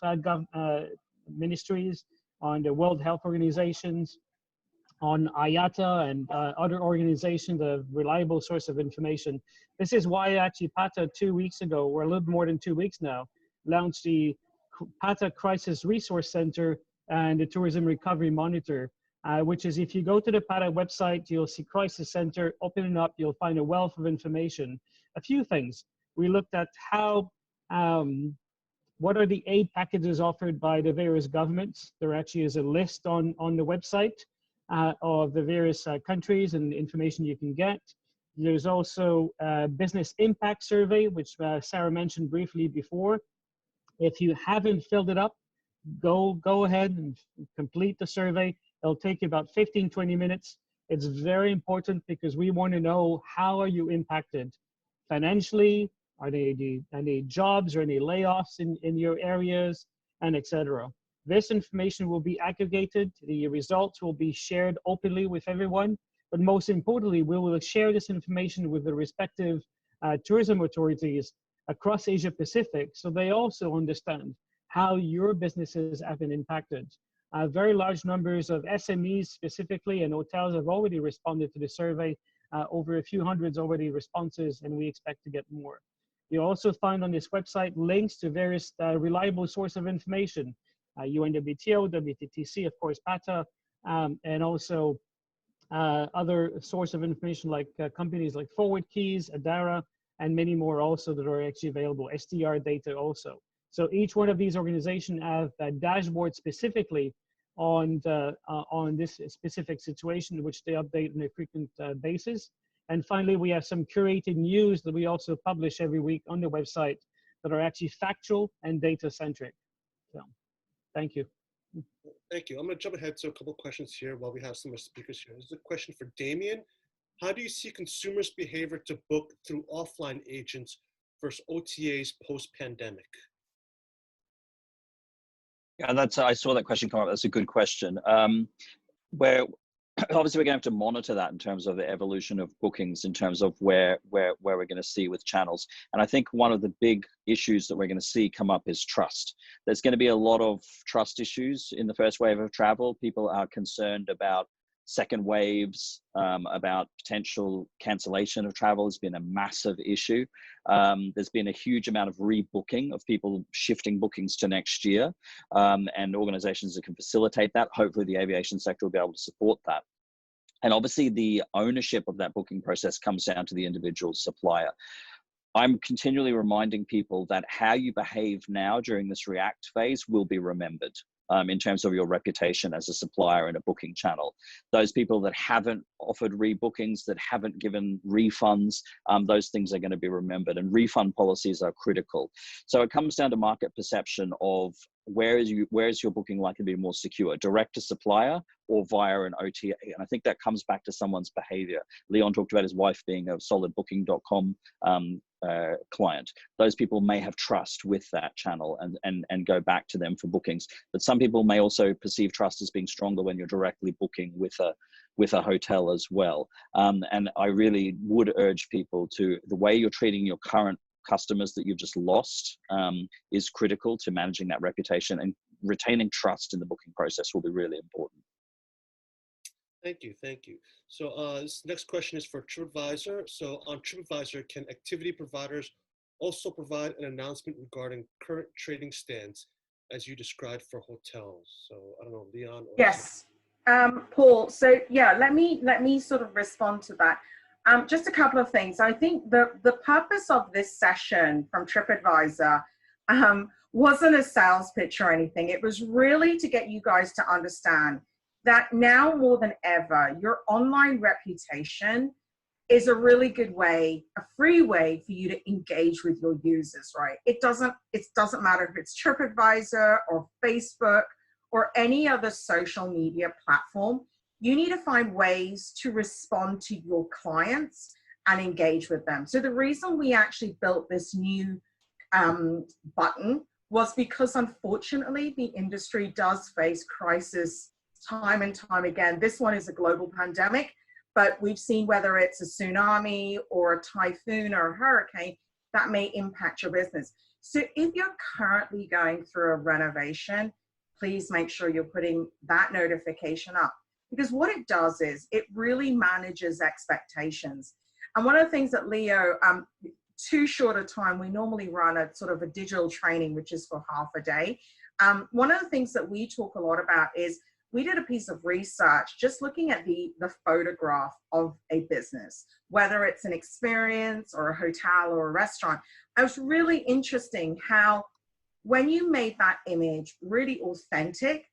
ministries, on the World Health Organizations, on IATA and other organizations, a reliable source of information. This is why actually PATA 2 weeks ago, or a little more than 2 weeks now, launched the PATA Crisis Resource Center and the Tourism Recovery Monitor, which is, if you go to the PATA website, you'll see Crisis Center, open it up, you'll find a wealth of information. A few things. We looked at how, what are the aid packages offered by the various governments. There actually is a list on the website of the various countries and information you can get. There's also a business impact survey, which Sarah mentioned briefly before. If you haven't filled it up, go ahead and complete the survey. It'll take you about 15-20 minutes. It's very important because we want to know, how are you impacted financially? Are there any jobs or any layoffs in your areas, and etc. This information will be aggregated. The results will be shared openly with everyone. But most importantly, we will share this information with the respective tourism authorities across Asia Pacific, so they also understand how your businesses have been impacted. Very large numbers of SMEs specifically and hotels have already responded to the survey, over a few hundreds already responses, and we expect to get more. You'll also find on this website links to various reliable source of information, UNWTO, WTTC, of course, PATA, and also other source of information like companies like Forward Keys, Adara, and many more also that are actually available, STR data also. So each one of these organizations have a dashboard specifically on this specific situation, which they update on a frequent basis. And finally, we have some curated news that we also publish every week on the website that are actually factual and data-centric. So, thank you. Thank you. I'm going to jump ahead to a couple of questions here while we have some more speakers here. This is a question for Damien. How do you see consumers' behavior to book through offline agents versus OTAs post-pandemic? Yeah, I saw that question come up. That's a good question. Where obviously we're going to have to monitor that in terms of the evolution of bookings, in terms of where we're going to see with channels. And I think one of the big issues that we're going to see come up is trust. There's going to be a lot of trust issues in the first wave of travel. People are concerned about second waves, about potential cancellation of travel has been a massive issue. There's been a huge amount of rebooking of people shifting bookings to next year, and organizations that can facilitate that. Hopefully the aviation sector will be able to support that. And obviously the ownership of that booking process comes down to the individual supplier. I'm continually reminding people that how you behave now during this react phase will be remembered. In terms of your reputation as a supplier in a booking channel. Those people that haven't offered rebookings, that haven't given refunds, those things are going to be remembered, and refund policies are critical. So it comes down to market perception of where is your booking likely to be more secure, direct to supplier or via an OTA. And I think that comes back to someone's behavior. Leon talked about his wife being a solid booking.com client. Those people may have trust with that channel and go back to them for bookings. But some people may also perceive trust as being stronger when you're directly booking with a hotel as well. And I really would urge people to, the way you're treating your current customers that you've just lost is critical to managing that reputation, and retaining trust in the booking process will be really important. Thank you, thank you. So this next question is for Tripadvisor. So on Tripadvisor, can activity providers also provide an announcement regarding current trading stance as you described for hotels? So I don't know, Leon. Or yes, Paul. So yeah, let me sort of respond to that. Just a couple of things. I think the purpose of this session from Tripadvisor wasn't a sales pitch or anything. It was really to get you guys to understand that now more than ever, your online reputation is a really good way, a free way for you to engage with your users, right? It doesn't matter if it's Tripadvisor or Facebook or any other social media platform. You need to find ways to respond to your clients and engage with them. So the reason we actually built this new button was because unfortunately the industry does face crisis time and time again. This one is a global pandemic, but we've seen whether it's a tsunami or a typhoon or a hurricane, that may impact your business. So if you're currently going through a renovation, please make sure you're putting that notification up, because what it does is it really manages expectations. And one of the things that Leo, too short a time, we normally run a sort of a digital training, which is for half a day. One of the things that we talk a lot about is we did a piece of research just looking at the photograph of a business, whether it's an experience or a hotel or a restaurant. It was really interesting how when you made that image really authentic,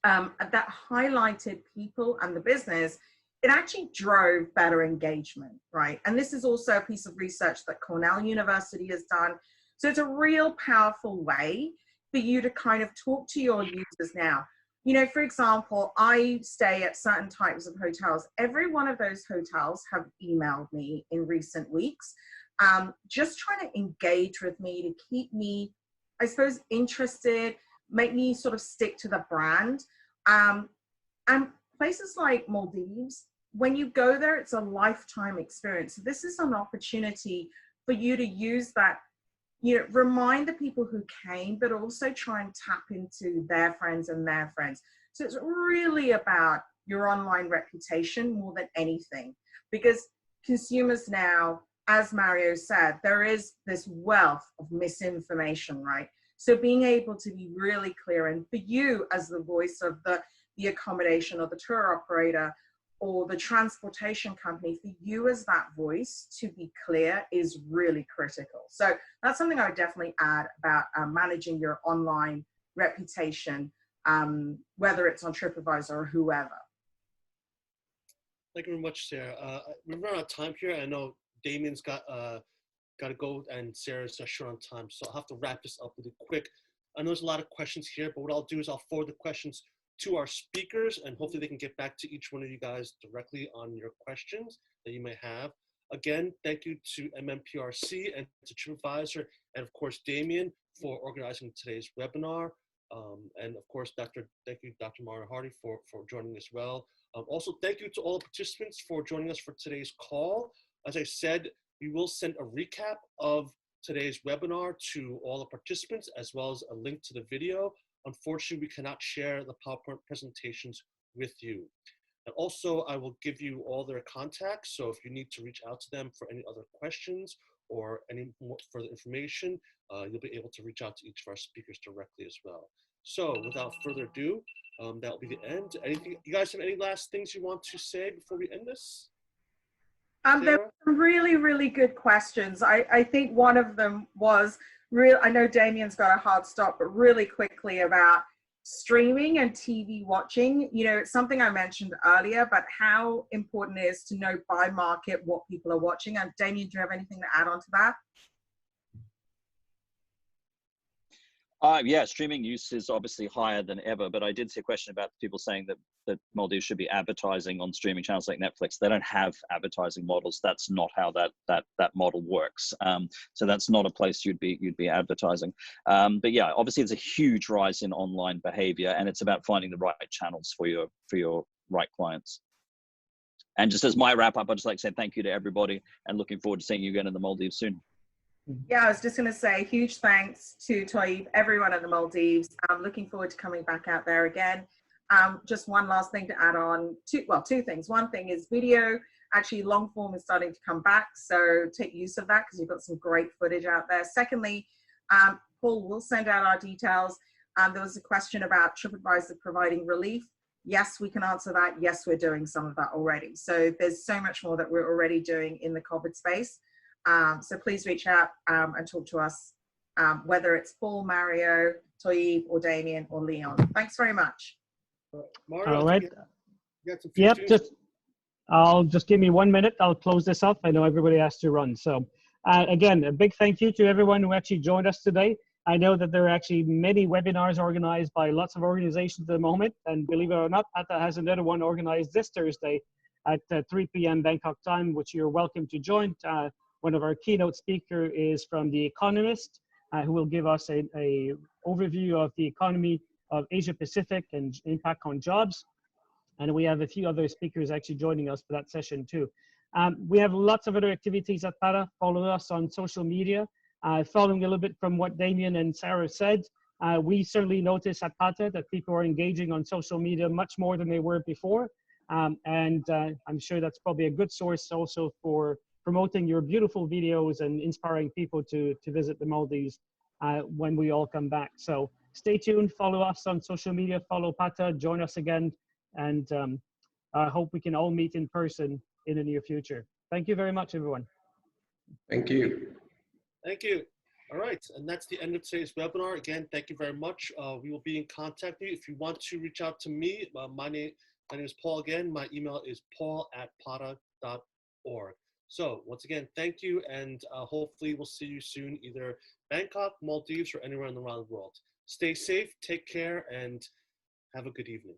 that highlighted people and the business, it actually drove better engagement, right? And this is also a piece of research that Cornell University has done. So it's a real powerful way for you to kind of talk to your users now. You know, for example, I stay at certain types of hotels. Every one of those hotels have emailed me in recent weeks, just trying to engage with me to keep me, I suppose, interested, make me sort of stick to the brand. And places like Maldives, when you go there, it's a lifetime experience. So this is an opportunity for you to use that, you know, remind the people who came, but also try and tap into their friends and their friends. So it's really about your online reputation more than anything, because consumers now, as Mario said, there is this wealth of misinformation, right? So being able to be really clear, and for you as the voice of the accommodation or the tour operator or the transportation company, for you as that voice to be clear is really critical. So that's something I would definitely add about managing your online reputation, whether it's on Tripadvisor or whoever. Thank you very much, Sarah. We're running out of time here. I know Damien's got to go and Sarah's short on time, so I'll have to wrap this up really quick. I know there's a lot of questions here, but what I'll do is I'll forward the questions to our speakers, and hopefully they can get back to each one of you guys directly on your questions that you may have. Again, thank you to MMPRC and to Tripadvisor, and of course Damien for organizing today's webinar. And of course, thank you, Dr. Mario Hardy, for joining as well. Also, thank you to all the participants for joining us for today's call. As I said, we will send a recap of today's webinar to all the participants, as well as a link to the video. Unfortunately, we cannot share the PowerPoint presentations with you. And also, I will give you all their contacts, so if you need to reach out to them for any other questions or any more further information, you'll be able to reach out to each of our speakers directly as well. So without further ado, that'll be the end. Anything, you guys have any last things you want to say before we end this? There were some really, really good questions. I think one of them was I know Damien's got a hard stop, but really quickly about streaming and TV watching. You know, it's something I mentioned earlier, but how important it is to know by market what people are watching. And Damien, do you have anything to add on to that? Yeah, streaming use is obviously higher than ever, but I did see a question about people saying that Maldives should be advertising on streaming channels like Netflix. They don't have advertising models. That's not how that model works. So that's not a place you'd be advertising. But yeah, obviously it's a huge rise in online behavior, and it's about finding the right channels for your right clients. And just as my wrap up, I'd just like to say thank you to everybody, and looking forward to seeing you again in the Maldives soon. Yeah, I was just going to say huge thanks to Taib, everyone at the Maldives. I'm looking forward to coming back out there again. Just one last thing to add on, two things. One thing is video, actually long form is starting to come back, so take use of that because you've got some great footage out there. Secondly, Paul will send out our details. There was a question about Tripadvisor providing relief. Yes, we can answer that. Yes, we're doing some of that already. So there's so much more that we're already doing in the COVID space. So please reach out and talk to us, whether it's Paul, Mario, Taib, or Damien, or Leon. Thanks very much. Mario, all right. Yep, I'll just give me 1 minute. I'll close this up. I know everybody has to run. So again, a big thank you to everyone who actually joined us today. I know that there are actually many webinars organized by lots of organizations at the moment. And believe it or not, PATA has another one organized this Thursday at 3 p.m. Bangkok time, which you're welcome to join. One of our keynote speakers is from The Economist, who will give us a overview of the economy of Asia Pacific and impact on jobs. And we have a few other speakers actually joining us for that session too. We have lots of other activities at PATA. Follow us on social media. Following a little bit from what Damien and Sarah said, we certainly notice at PATA that people are engaging on social media much more than they were before. And I'm sure that's probably a good source also for promoting your beautiful videos and inspiring people to visit the Maldives when we all come back. So stay tuned, follow us on social media, follow PATA, join us again, and I hope we can all meet in person in the near future. Thank you very much, everyone. Thank you. Thank you. All right, and that's the end of today's webinar. Again, thank you very much. We will be in contact with you. If you want to reach out to me, my name is Paul again. My email is paul@pata.org. So once again, thank you, and hopefully we'll see you soon, either Bangkok, Maldives, or anywhere around the world. Stay safe, take care, and have a good evening.